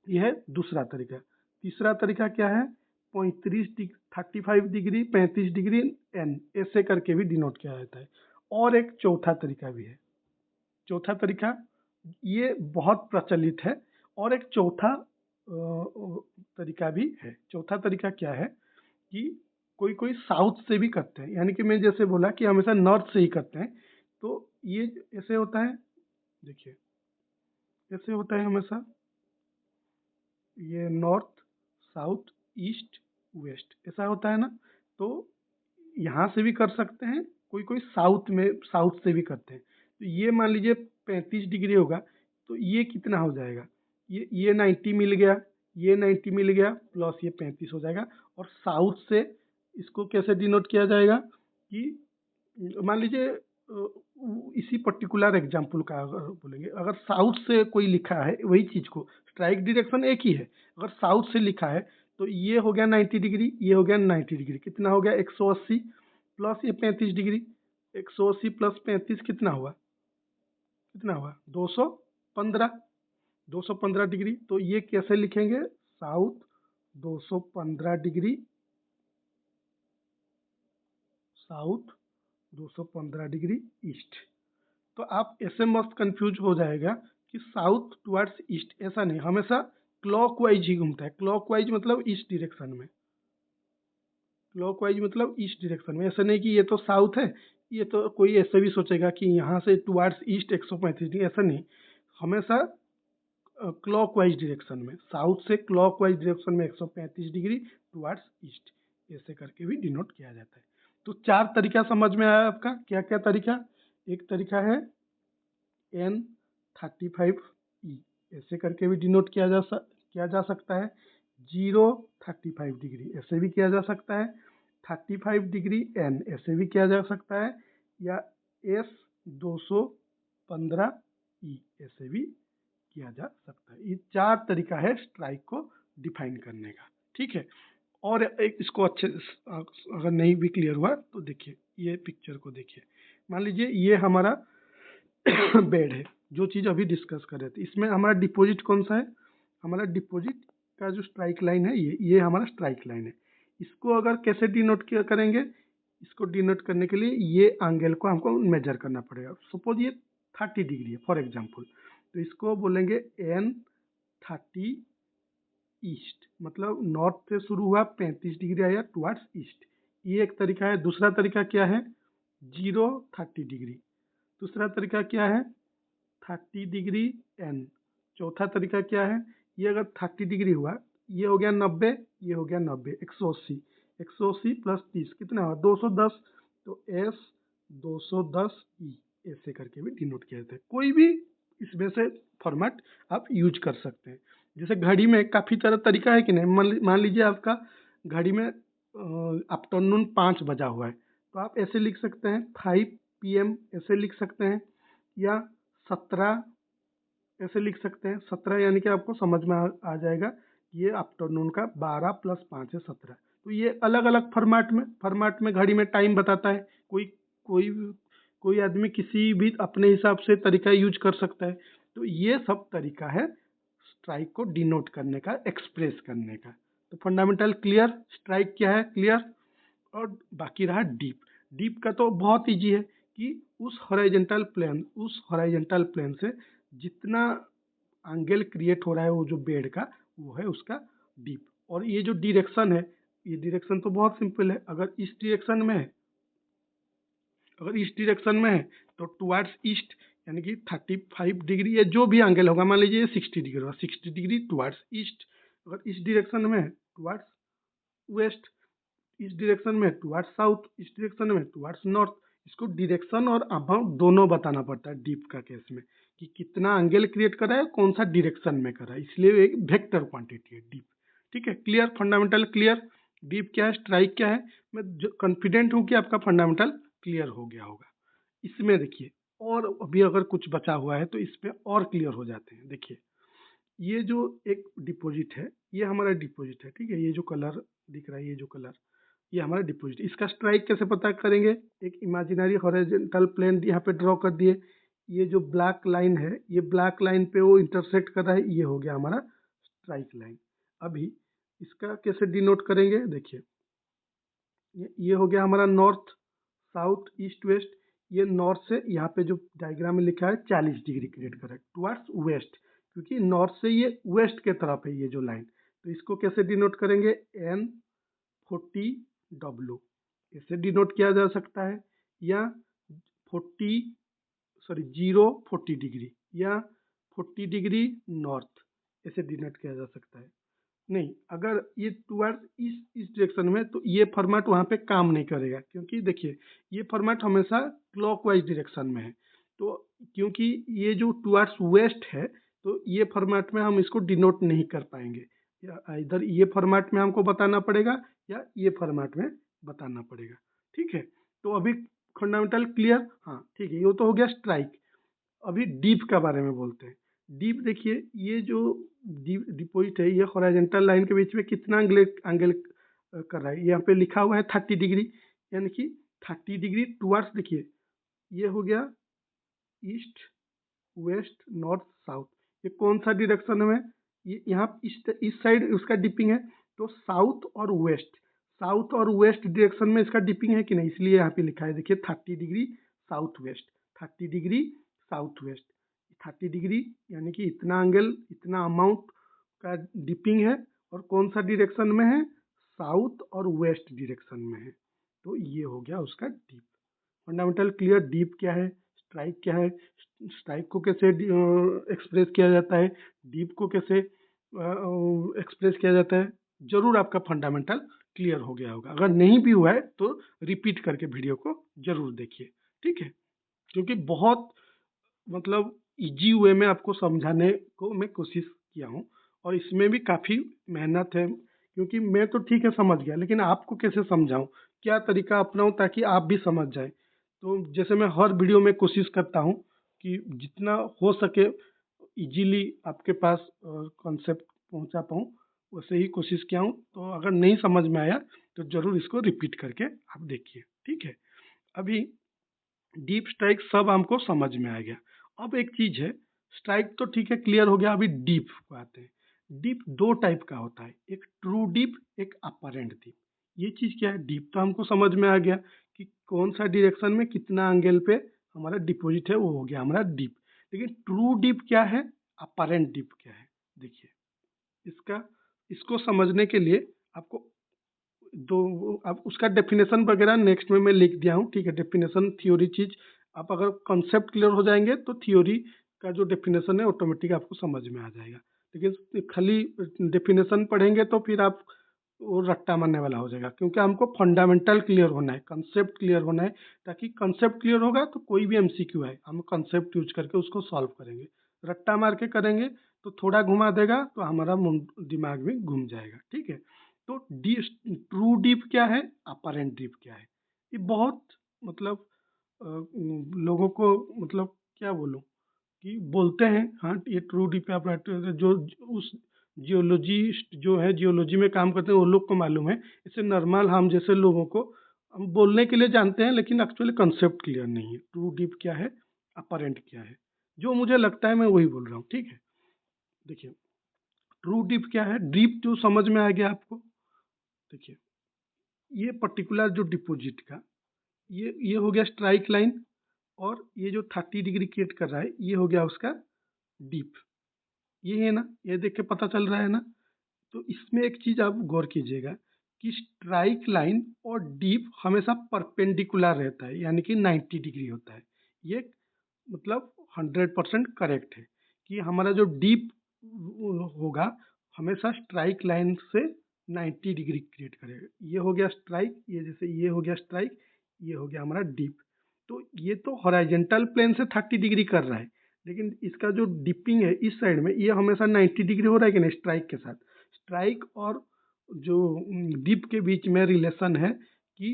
यह है दूसरा तरीका। तीसरा तरीका क्या है, 35 डिग्री 35 डिग्री एन ऐसे करके भी डिनोट किया जाता है। और एक चौथा तरीका भी है। चौथा तरीका ये बहुत प्रचलित है, और एक चौथा तरीका भी है। चौथा तरीका क्या है कि कोई कोई साउथ से भी करते हैं, यानी कि मैं जैसे बोला कि हमेशा नॉर्थ से ही करते हैं, तो ये ऐसे होता है, देखिए ऐसे होता है हमेशा, ये नॉर्थ साउथ ईस्ट वेस्ट ऐसा होता है ना। तो यहाँ से भी कर सकते हैं, कोई कोई साउथ में साउथ से भी करते हैं। तो ये मान लीजिए 35 डिग्री होगा, तो ये कितना हो जाएगा, ये 90 मिल गया, ये 90 मिल गया, प्लस ये 35 हो जाएगा। और साउथ से इसको कैसे डिनोट किया जाएगा कि मान लीजिए इसी पर्टिकुलर एग्जाम्पल का अगर बोलेंगे, अगर साउथ से कोई लिखा है वही चीज़ को, स्ट्राइक डायरेक्शन एक ही है, अगर साउथ से लिखा है तो ये हो गया 90 डिग्री, ये हो गया 90 डिग्री, कितना हो गया 180, प्लस ये 35 डिग्री, 180 प्लस 35 कितना हुआ, कितना हुआ 215, 215 डिग्री। तो ये कैसे लिखेंगे, south 215 degree, south 215 degree east. तो आप ऐसे मस्त कंफ्यूज हो जाएगा कि साउथ टुवर्ड्स ईस्ट, ऐसा नहीं, हमेशा क्लॉकवाइज ही घूमता है। क्लॉकवाइज मतलब ईस्ट डायरेक्शन में, क्लॉकवाइज मतलब ईस्ट डायरेक्शन में, ऐसा नहीं कि ये तो साउथ है, ये तो कोई ऐसे भी सोचेगा कि यहाँ से टुवर्ड्स ईस्ट 135 डिग्री, ऐसा नहीं, हमेशा क्लॉकवाइज डायरेक्शन में, साउथ से क्लॉकवाइज डायरेक्शन में 135 डिग्री टुवर्ड्स ईस्ट, ऐसे करके भी डिनोट किया जाता है। तो चार तरीका समझ में आया आपका, क्या क्या तरीका, एक तरीका है 35E ऐसे करके भी डिनोट किया जा सकता है। 0 35 डिग्री ऐसे भी किया जा सकता है। 35 डिग्री N ऐसे भी किया जा सकता है, या S 215E ऐसे भी किया जा सकता है। ये 4 तरीका है स्ट्राइक को डिफाइन करने का, ठीक है। और एक इसको अच्छे अगर नहीं भी क्लियर हुआ तो देखिए, ये पिक्चर को देखिए। मान लीजिए ये हमारा बेड है, जो चीज़ अभी डिस्कस कर रहे थे। इसमें हमारा डिपॉजिट कौन सा है? हमारा डिपॉजिट का जो स्ट्राइक लाइन है, ये हमारा स्ट्राइक लाइन है। इसको अगर कैसे डिनोट किया करेंगे? इसको डिनोट करने के लिए ये एंगल को हमको मेजर करना पड़ेगा। सपोज ये 30 डिग्री है फॉर एग्जांपल, तो इसको बोलेंगे N30 ईस्ट, मतलब नॉर्थ से शुरू हुआ 35 डिग्री आया टुवर्ड्स ईस्ट। ये एक तरीका है। दूसरा तरीका क्या है? 0-30 डिग्री। दूसरा तरीका क्या है? 30 डिग्री N। चौथा तरीका क्या है? ये अगर 30 डिग्री हुआ, ये हो गया 90, ये हो गया 90, 180। 180 प्लस 30 कितना हुआ? 210। तो S 210E ऐसे करके भी डिनोट किया जाता है। कोई भी इसमें से फॉर्मेट आप यूज कर सकते हैं। जैसे घड़ी में काफ़ी तरह तरीका है कि नहीं। मान लीजिए आपका घड़ी में आफ्टरनून 5 बजा हुआ है, तो आप ऐसे लिख सकते हैं 5 PM ऐसे लिख सकते हैं, या 17 ऐसे लिख सकते हैं। 17 यानी कि आपको समझ में आ जाएगा, ये आफ्टरनून का 12 प्लस 5 है 17। तो ये अलग अलग फॉर्मेट में घड़ी में टाइम बताता है। कोई कोई आदमी किसी भी अपने हिसाब से तरीका यूज कर सकता है। तो ये सब तरीका है स्ट्राइक को डिनोट करने का, एक्सप्रेस करने का। तो फंडामेंटल क्लियर, स्ट्राइक क्या है क्लियर। और बाकी रहा डीप। डीप का तो बहुत ईजी है कि उस हॉरिजॉन्टल प्लेन से जितना एंगल क्रिएट हो रहा है वो जो बेड का, वो है उसका डीप। और ये जो डायरेक्शन है, ये डायरेक्शन तो बहुत सिंपल है। अगर इस डायरेक्शन में है तो टुवर्ड्स ईस्ट, यानी कि 35 डिग्री या जो भी एंगल होगा, मान लीजिए 60 डिग्री होगा, 60 डिग्री टुवर्ड्स ईस्ट। अगर इस डायरेक्शन में है टुवर्ड्स वेस्ट, इस डायरेक्शन में टुवर्ड्स साउथ, इस डायरेक्शन में टुवर्ड्स नॉर्थ। इसको डायरेक्शन और अबाउट दोनों बताना पड़ता है डीप का केस में, कि कितना एंगल क्रिएट कर रहा है, कौन सा डायरेक्शन में कर रहा है। इसलिए एक वेक्टर क्वांटिटी है डीप, ठीक है। Clear, fundamental clear. डीप क्या है, स्ट्राइक क्या है। मैं कॉन्फिडेंट हूँ कि आपका फंडामेंटल क्लियर हो गया होगा। इसमें देखिए, और अभी अगर कुछ बचा हुआ है तो इसमें और क्लियर हो जाते हैं। देखिए, ये जो एक डिपॉजिट है, ये हमारा डिपॉजिट है, ठीक है। ये जो कलर दिख रहा है, ये जो कलर, ये हमारा डिपॉजिट। इसका स्ट्राइक कैसे पता करेंगे? एक इमेजिनरी हॉरिजॉन्टल प्लेन यहाँ पे ड्रॉ कर दिए। ये जो ब्लैक लाइन है, ये ब्लैक लाइन पे वो इंटरसेक्ट कर रहा है, ये हो गया हमारा स्ट्राइक लाइन। अभी इसका कैसे डिनोट करेंगे? देखिए, ये हो गया हमारा नॉर्थ, साउथ, ईस्ट, वेस्ट। ये नॉर्थ से यहाँ पे जो डायग्राम में लिखा है 40 डिग्री क्रिएट कर रहा है टुवर्ड्स वेस्ट, क्योंकि नॉर्थ से ये वेस्ट के तरफ है ये जो लाइन। तो इसको कैसे डिनोट करेंगे? N40W इसे डिनोट किया जा सकता है, या 0-40 डिग्री, या 40 डिग्री नॉर्थ ऐसे डिनोट किया जा सकता है। नहीं, अगर ये टुवर्ड्स इस डायरेक्शन में, तो ये फॉर्मेट वहाँ पे काम नहीं करेगा, क्योंकि देखिए ये फॉर्मेट हमेशा क्लॉकवाइज डायरेक्शन में है। तो क्योंकि ये जो टुवर्ड्स वेस्ट है, तो ये फॉर्मेट में हम इसको डिनोट नहीं कर पाएंगे। या इधर ये फॉर्मेट में हमको बताना पड़ेगा, या ये फॉर्मेट में बताना पड़ेगा, ठीक है। तो अभी फंडामेंटल क्लियर, हाँ ठीक है। ये तो हो गया स्ट्राइक। अभी डीप का बारे में बोलते हैं। डीप देखिए, ये जो डिपॉजिट है, ये हॉरिजॉन्टल लाइन के बीच में कितना एंगल कर रहा है। यहाँ पे लिखा हुआ है 30 डिग्री, यानी कि 30 डिग्री टुवर्ड्स, देखिए ये हो गया ईस्ट, वेस्ट, नॉर्थ, साउथ। ये कौन सा डायरेक्शन में? ये यहाँ इस साइड उसका डिपिंग है, तो साउथ और वेस्ट डायरेक्शन में इसका डिपिंग है कि नहीं, इसलिए यहाँ पे लिखा है। देखिए 30 degree south west, 30 degree south west, 30 degree यानी कि इतना एंगल, इतना अमाउंट का डिपिंग है। और कौन सा डायरेक्शन में है? साउथ और वेस्ट डायरेक्शन में है। तो ये हो गया उसका डीप। Fundamental clear. डीप क्या है, स्ट्राइक क्या है, स्ट्राइक को कैसे एक्सप्रेस किया जाता है, डीप को कैसे एक्सप्रेस किया जाता है। जरूर आपका फंडामेंटल क्लियर हो गया होगा। अगर नहीं भी हुआ है तो रिपीट करके वीडियो को जरूर देखिए, ठीक है। क्योंकि बहुत मतलब इजी वे में आपको समझाने को मैं कोशिश किया हूँ, और इसमें भी काफ़ी मेहनत है, क्योंकि मैं तो ठीक है समझ गया, लेकिन आपको कैसे समझाऊँ, क्या तरीका अपनाऊँ ताकि आप भी समझ जाएं। तो जैसे मैं हर वीडियो में कोशिश करता हूँ कि जितना हो सके इजीली आपके पास कॉन्सेप्ट पहुँचा पाऊँ, वैसे ही कोशिश किया हूँ। तो अगर नहीं समझ में आया तो ज़रूर इसको रिपीट करके आप देखिए, ठीक है। अभी डीप स्ट्राइक सब हमको समझ में आ गया। अब एक चीज है, स्ट्राइक तो ठीक है क्लियर हो गया, अभी डीप को आते हैं। डीप दो टाइप का होता है, एक ट्रू डीप, एक अपरेंट डीप। ये चीज क्या है, डीप तो हमको समझ में आ गया कि कौन सा डायरेक्शन में कितना एंगल पे हमारा डिपॉजिट है, वो हो गया हमारा डीप। लेकिन ट्रू डीप क्या है, अपरेंट डीप क्या है, देखिए इसका, इसको समझने के लिए आपको दो, अब उसका डेफिनेशन वगैरह नेक्स्ट में मैं लिख दिया हूँ, ठीक है। डेफिनेशन थ्योरी चीज, आप अगर कॉन्सेप्ट क्लियर हो जाएंगे तो थ्योरी का जो डेफिनेशन है ऑटोमेटिक आपको समझ में आ जाएगा। लेकिन खाली डेफिनेशन पढ़ेंगे तो फिर आप वो रट्टा मारने वाला हो जाएगा, क्योंकि हमको फंडामेंटल क्लियर होना है, कंसेप्ट क्लियर होना है। ताकि कंसेप्ट क्लियर होगा तो कोई भी एमसीक्यू है हम कंसेप्ट यूज करके उसको सॉल्व करेंगे। रट्टा मार के करेंगे तो थोड़ा घुमा देगा तो हमारा दिमाग में घूम जाएगा, ठीक है। तो डी ट्रू डीप क्या है, अपरेंट डीप क्या है, ये बहुत मतलब लोगों को मतलब क्या बोलूं कि बोलते हैं हाँ ये ट्रू डीप है अपरेंट, जो उस जियोलॉजिस्ट जो है जियोलॉजी में काम करते हैं वो लोग को मालूम है। इसे नॉर्मल हम जैसे लोगों को हम बोलने के लिए जानते हैं, लेकिन एक्चुअली कंसेप्ट क्लियर नहीं है। ट्रू डीप क्या है, अपरेंट क्या है, जो मुझे लगता है मैं वही बोल रहा हूँ, ठीक है। देखिए ट्रू डीप क्या है, डीप जो समझ में आ गया आपको। देखिए ये पर्टिकुलर जो डिपॉजिट का ये हो गया स्ट्राइक लाइन, और ये जो 30 डिग्री क्रिएट कर रहा है ये हो गया उसका डीप। ये है ना, ये देख के पता चल रहा है ना। तो इसमें एक चीज आप गौर कीजिएगा कि स्ट्राइक लाइन और डीप हमेशा परपेंडिकुलर रहता है, यानी कि 90 डिग्री होता है। ये मतलब 100% करेक्ट है कि हमारा जो डीप होगा हमेशा स्ट्राइक लाइन से 90 डिग्री क्रिएट करेगा। ये हो गया स्ट्राइक, ये जैसे ये हो गया स्ट्राइक, ये हो गया हमारा डीप। तो ये तो हॉरिजॉन्टल प्लेन से 30 डिग्री कर रहा है, लेकिन इसका जो डिपिंग है इस साइड में ये हमेशा 90 डिग्री हो रहा है कि नहीं स्ट्राइक के साथ। स्ट्राइक और जो डीप के बीच में रिलेशन है कि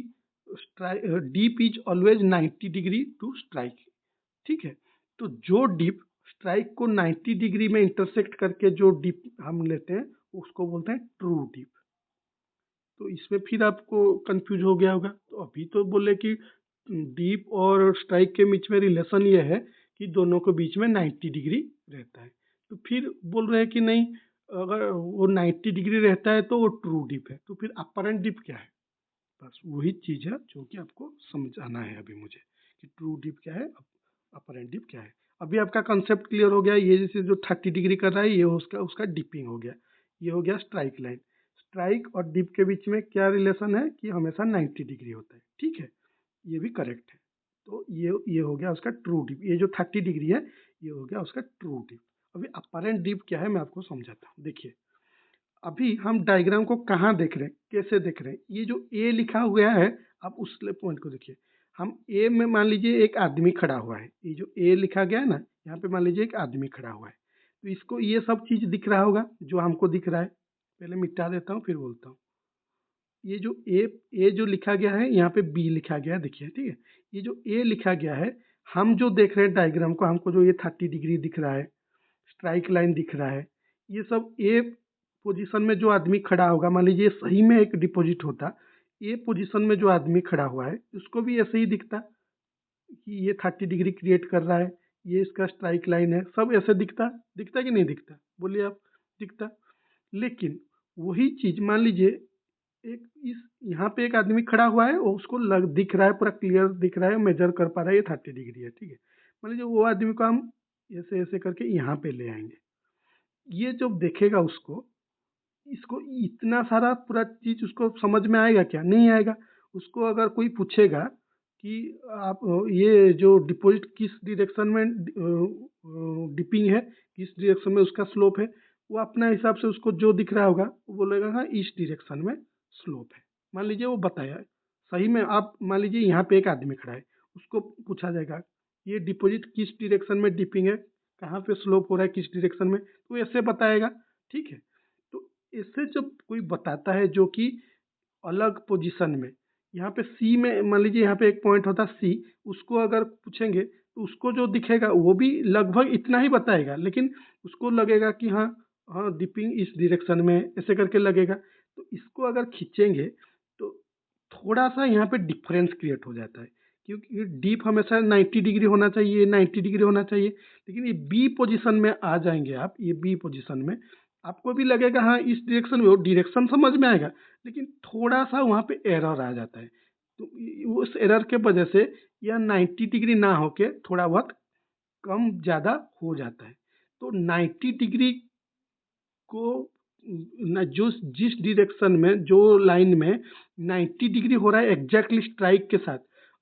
dip is always 90 degree to strike, ठीक है। तो जो डिप स्ट्राइक को 90 डिग्री में इंटरसेक्ट करके जो डिप हम लेते हैं उसको बोलते हैं ट्रू डिप। तो इसमें फिर आपको कंफ्यूज हो गया होगा, तो अभी तो बोले कि डीप और स्ट्राइक के बीच में रिलेशन ये है कि दोनों के बीच में 90 डिग्री रहता है। तो फिर बोल रहे हैं कि नहीं, अगर वो 90 डिग्री रहता है तो वो ट्रू डिप है, तो फिर अपरेंट डिप क्या है। बस वही चीज़ है जो कि आपको समझाना है अभी मुझे, कि ट्रू डीप क्या है, अपरेंट डीप क्या है। अभी आपका कंसेप्ट क्लियर हो गया, ये जैसे जो 30 डिग्री कर रहा है ये उसका उसका डिपिंग हो गया। ये हो गया स्ट्राइक लाइन। स्ट्राइक और डीप के बीच में क्या रिलेशन है कि हमेशा 90 डिग्री होता है, ठीक है। ये भी करेक्ट है। तो ये हो गया उसका ट्रू डीप, ये जो 30 डिग्री है ये हो गया उसका ट्रू डीप। अभी अपरेंट डीप क्या है मैं आपको समझाता हूँ। देखिए अभी हम डायग्राम को कहाँ देख रहे हैं, कैसे देख रहे हैं, ये जो ए लिखा हुआ है आप उस पॉइंट को देखिए। हम ए में मान लीजिए एक आदमी खड़ा हुआ है, ये जो ए लिखा गया है ना यहाँ पे मान लीजिए एक आदमी खड़ा हुआ है, तो इसको ये सब चीज दिख रहा होगा जो हमको दिख रहा है। पहले मिटा देता हूँ फिर बोलता हूँ। ये जो ए जो लिखा गया है यहाँ पे बी लिखा गया है, देखिए ठीक है। ये जो ए लिखा गया है, हम जो देख रहे हैं डायग्राम को, हमको जो ये 30 डिग्री दिख रहा है, स्ट्राइक लाइन दिख रहा है, ये सब ए पोजीशन में जो आदमी खड़ा होगा, मान लीजिए सही में एक डिपॉजिट होता, ए पोजीशन में जो आदमी खड़ा हुआ है उसको भी ऐसे ही दिखता कि ये 30 डिग्री क्रिएट कर रहा है, ये इसका स्ट्राइक लाइन है, सब ऐसे दिखता। दिखता कि नहीं दिखता, बोलिए आप, दिखता। लेकिन वही चीज मान लीजिए एक इस यहाँ पे एक आदमी खड़ा हुआ है और उसको दिख रहा है, पूरा क्लियर दिख रहा है, मेजर कर पा रहा है ये 30 डिग्री है, ठीक है। मान लीजिए वो आदमी को हम ऐसे ऐसे करके यहाँ पे ले आएंगे, ये जब देखेगा उसको, इसको इतना सारा पूरा चीज उसको समझ में आएगा क्या, नहीं आएगा। उसको अगर कोई पूछेगा कि आप ये जो डिपॉजिट किस डायरेक्शन में डिपिंग है, किस डायरेक्शन में उसका स्लोप है, वो अपना हिसाब से उसको जो दिख रहा होगा वो बोलेगा हाँ इस डायरेक्शन में स्लोप है। मान लीजिए वो बताया सही में, आप मान लीजिए यहाँ पे एक आदमी खड़ा है, उसको पूछा जाएगा ये डिपॉजिट किस डायरेक्शन में डिपिंग है, कहाँ पे स्लोप हो रहा है, किस डायरेक्शन में, तो ऐसे बताएगा। ठीक है, तो इससे जब कोई बताता है जो कि अलग पोजीशन में, यहाँ पे सी में मान लीजिए यहाँ पे एक पॉइंट होता है सी, उसको अगर पूछेंगे तो उसको जो दिखेगा वो भी लगभग इतना ही बताएगा, लेकिन उसको लगेगा कि हाँ हाँ डिपिंग इस डायरेक्शन में, ऐसे करके लगेगा। तो इसको अगर खींचेंगे तो थोड़ा सा यहाँ पे डिफरेंस क्रिएट हो जाता है, क्योंकि डीप हमेशा 90 डिग्री होना चाहिए, 90 डिग्री होना चाहिए, लेकिन ये बी पोजीशन में आ जाएंगे आप, ये बी पोजीशन में आपको भी लगेगा हाँ इस डायरेक्शन में, वो डायरेक्शन समझ में आएगा, लेकिन थोड़ा सा वहाँ पे एरर आ जाता है। तो उस एरर के वजह से यह 90 डिग्री ना होके थोड़ा बहुत कम ज़्यादा हो जाता है। तो 90 डिग्री को न, जो जिस डायरेक्शन में जो लाइन में 90 डिग्री हो रहा है एग्जैक्टली स्ट्राइक के साथ,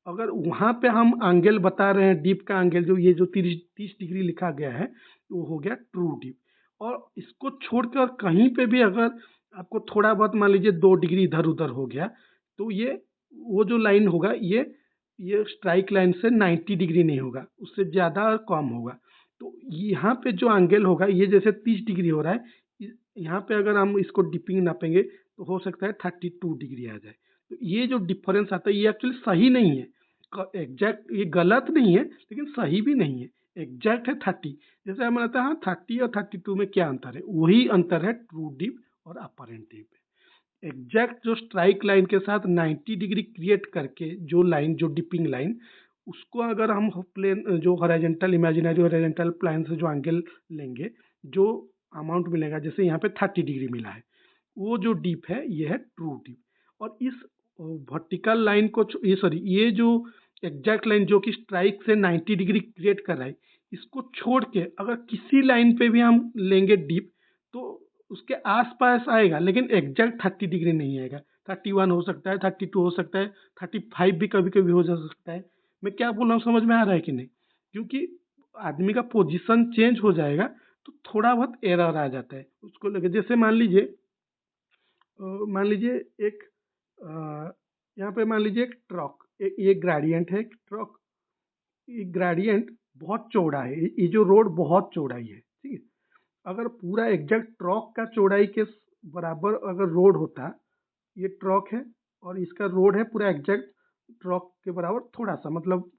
अगर वहाँ पे हम एंगल बता रहे हैं डीप का एंगल, जो ये जो 30 डिग्री लिखा गया है, वो हो गया ट्रू डीप। और इसको छोड़कर कहीं पे भी अगर आपको थोड़ा बहुत मान लीजिए 2 डिग्री इधर उधर हो गया, तो ये वो जो लाइन होगा ये स्ट्राइक लाइन से 90 डिग्री नहीं होगा, उससे ज़्यादा और कम होगा। तो यहाँ पे जो एंगल होगा, ये जैसे 30 डिग्री हो रहा है, यहाँ पे अगर हम इसको डिपिंग नापेंगे तो हो सकता है 32 डिग्री आ जाए। तो ये जो डिफरेंस आता है ये एक्चुअली सही नहीं है, एग्जैक्ट, ये गलत नहीं है लेकिन सही भी नहीं है, एग्जैक्ट है 30। जैसे हम कहते हैं हाँ 30 और 32 में क्या अंतर है, वही अंतर है ट्रू डीप और अपरेंट डीप। एग्जैक्ट जो स्ट्राइक लाइन के साथ 90 डिग्री क्रिएट करके जो लाइन, जो डिपिंग लाइन, उसको अगर हम प्लेन जो हॉरिजॉन्टल, इमेजिनरी हॉरिजॉन्टल प्लेन से जो एंगल लेंगे, जो अमाउंट मिलेगा, जैसे यहाँ पे 30 डिग्री मिला है, वो जो डीप है ये है ट्रू डीप। और इस वर्टिकल लाइन को ये सॉरी ये जो एग्जैक्ट लाइन जो कि स्ट्राइक से 90 डिग्री क्रिएट कर रहा है, इसको छोड़ के अगर किसी लाइन पे भी हम लेंगे डीप, तो उसके आसपास आएगा, लेकिन एग्जैक्ट 30 डिग्री नहीं आएगा। 31 हो सकता है, 32 हो सकता है, 35 भी कभी कभी हो जा सकता है। मैं क्या बोल रहा हूँ समझ में आ रहा है कि नहीं? क्योंकि आदमी का पोजीशन चेंज हो जाएगा तो थोड़ा बहुत एरर आ जाता है उसको लगे। जैसे मान लीजिए एक यहाँ पे मान लीजिए एक ट्रक, ये ग्रेडियंट है, एक ट्रक, ये ग्रेडियंट बहुत चौड़ा है, ये जो रोड बहुत चौड़ाई है, ठीक है। अगर पूरा एग्जैक्ट ट्रक का चौड़ाई के बराबर अगर रोड होता, ये ट्रक है और इसका रोड है पूरा एग्जैक्ट ट्रक के बराबर, थोड़ा सा मतलब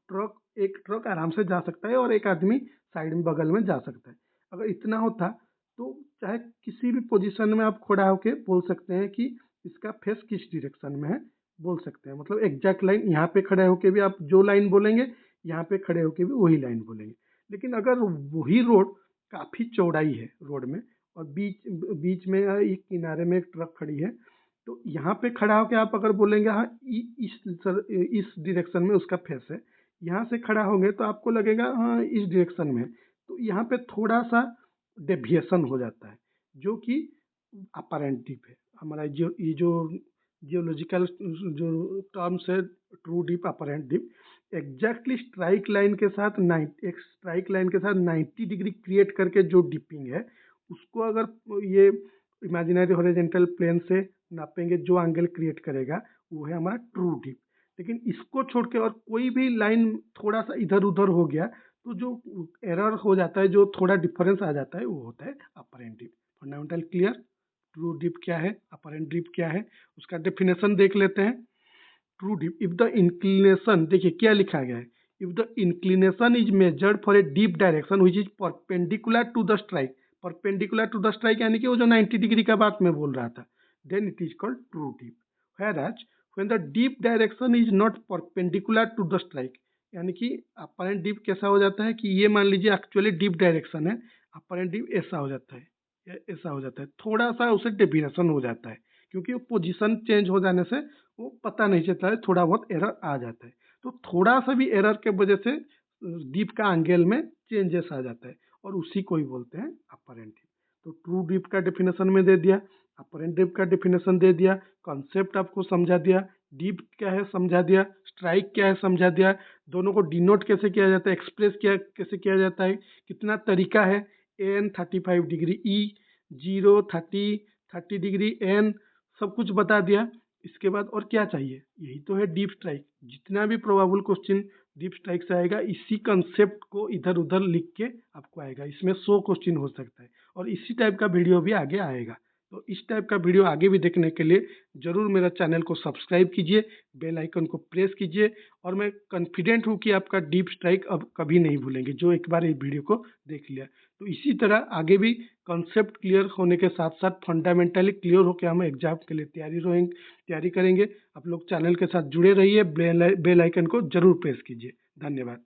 एक ट्रक आराम से जा सकता है और एक आदमी साइड में बगल में जा सकता है। अगर इतना होता तो चाहे किसी भी पोजीशन में आप खड़ा होके बोल सकते हैं कि इसका फेस किस डायरेक्शन में है, बोल सकते हैं। मतलब एग्जैक्ट लाइन यहाँ पे खड़े होके भी आप जो लाइन बोलेंगे, यहाँ पे खड़े होके भी वही लाइन बोलेंगे। लेकिन अगर वही रोड काफ़ी चौड़ाई है रोड में, और बीच बीच में एक किनारे में एक ट्रक खड़ी है, तो यहाँ पे खड़ा होकर आप अगर बोलेंगे हाँ इस डायरेक्शन में उसका फेस है, यहाँ से खड़ा होंगे तो आपको लगेगा हाँ इस डायरेक्शन में है। तो यहाँ पे थोड़ा सा डेविएशन हो जाता है, जो कि अपरेंट डीप है हमारा। ये जो जियोलॉजिकल जो टर्म्स है, true deep, apparent deep, exactly strike line के साथ एक स्ट्राइक लाइन के साथ 90 डिग्री क्रिएट करके जो डिपिंग है, उसको अगर ये इमेजिनरी हॉरिजॉन्टल प्लेन से नापेंगे, जो एंगल क्रिएट करेगा वो है हमारा ट्रू डीप। लेकिन इसको छोड़ के और कोई भी लाइन थोड़ा सा इधर उधर हो गया तो जो एरर हो जाता है, जो थोड़ा डिफरेंस आ जाता है, वो होता है apparent deep. Fundamental clear? True deep क्या है, अपरेंट डीप क्या है, उसका डेफिनेशन देख लेते हैं। True dip, if the inclination, देखिए क्या लिखा गया है, if the inclination is measured for a dip direction which is perpendicular to the strike, perpendicular to the strike यानी कि वो जो 90 डिग्री का बात मैं बोल रहा था, then it is called true dip. whereas when the deep direction is not perpendicular to the strike, यानी कि अपरेंट डीप कैसा हो जाता है कि ये मान लीजिए एक्चुअली डीप डायरेक्शन है, अपरेंट डीप ऐसा हो जाता है, ऐसा हो जाता है, थोड़ा सा उसे डेविएशन हो जाता है, क्योंकि वो पोजीशन चेंज हो जाने से वो पता नहीं चलता है, थोड़ा बहुत एरर आ जाता है। तो थोड़ा सा भी एरर के वजह से डीप का एंगल में चेंजेस आ जाता है, और उसी को ही बोलते हैं अपरेंट डीप। तो ट्रू डीप का डेफिनेशन में दे दिया, अपरेंट डीप का डेफिनेशन दे दिया, कॉन्सेप्ट आपको समझा दिया, डीप क्या है समझा दिया, स्ट्राइक क्या है समझा दिया, दोनों को डिनोट कैसे किया जाता है, एक्सप्रेस क्या कैसे किया जाता है, कितना तरीका है, एन 35 डिग्री, ई 0 30 30 डिग्री, एन, सब कुछ बता दिया। इसके बाद और क्या चाहिए, यही तो है डीप स्ट्राइक। जितना भी प्रोबेबल क्वेश्चन डीप स्ट्राइक से आएगा, इसी कंसेप्ट को इधर उधर लिख के आपको आएगा। इसमें 100 क्वेश्चन हो सकता है और इसी टाइप का वीडियो भी आगे आएगा। तो इस टाइप का वीडियो आगे भी देखने के लिए ज़रूर मेरा चैनल को सब्सक्राइब कीजिए, बेल आइकन को प्रेस कीजिए और मैं कॉन्फिडेंट हूँ कि आपका डीप स्ट्राइक अब कभी नहीं भूलेंगे जो एक बार ये वीडियो को देख लिया। तो इसी तरह आगे भी कंसेप्ट क्लियर होने के साथ साथ फंडामेंटली क्लियर होकर हम एग्जाम के लिए तैयारी करेंगे। आप लोग चैनल के साथ जुड़े रहिए, बेल आइकन को जरूर प्रेस कीजिए। धन्यवाद।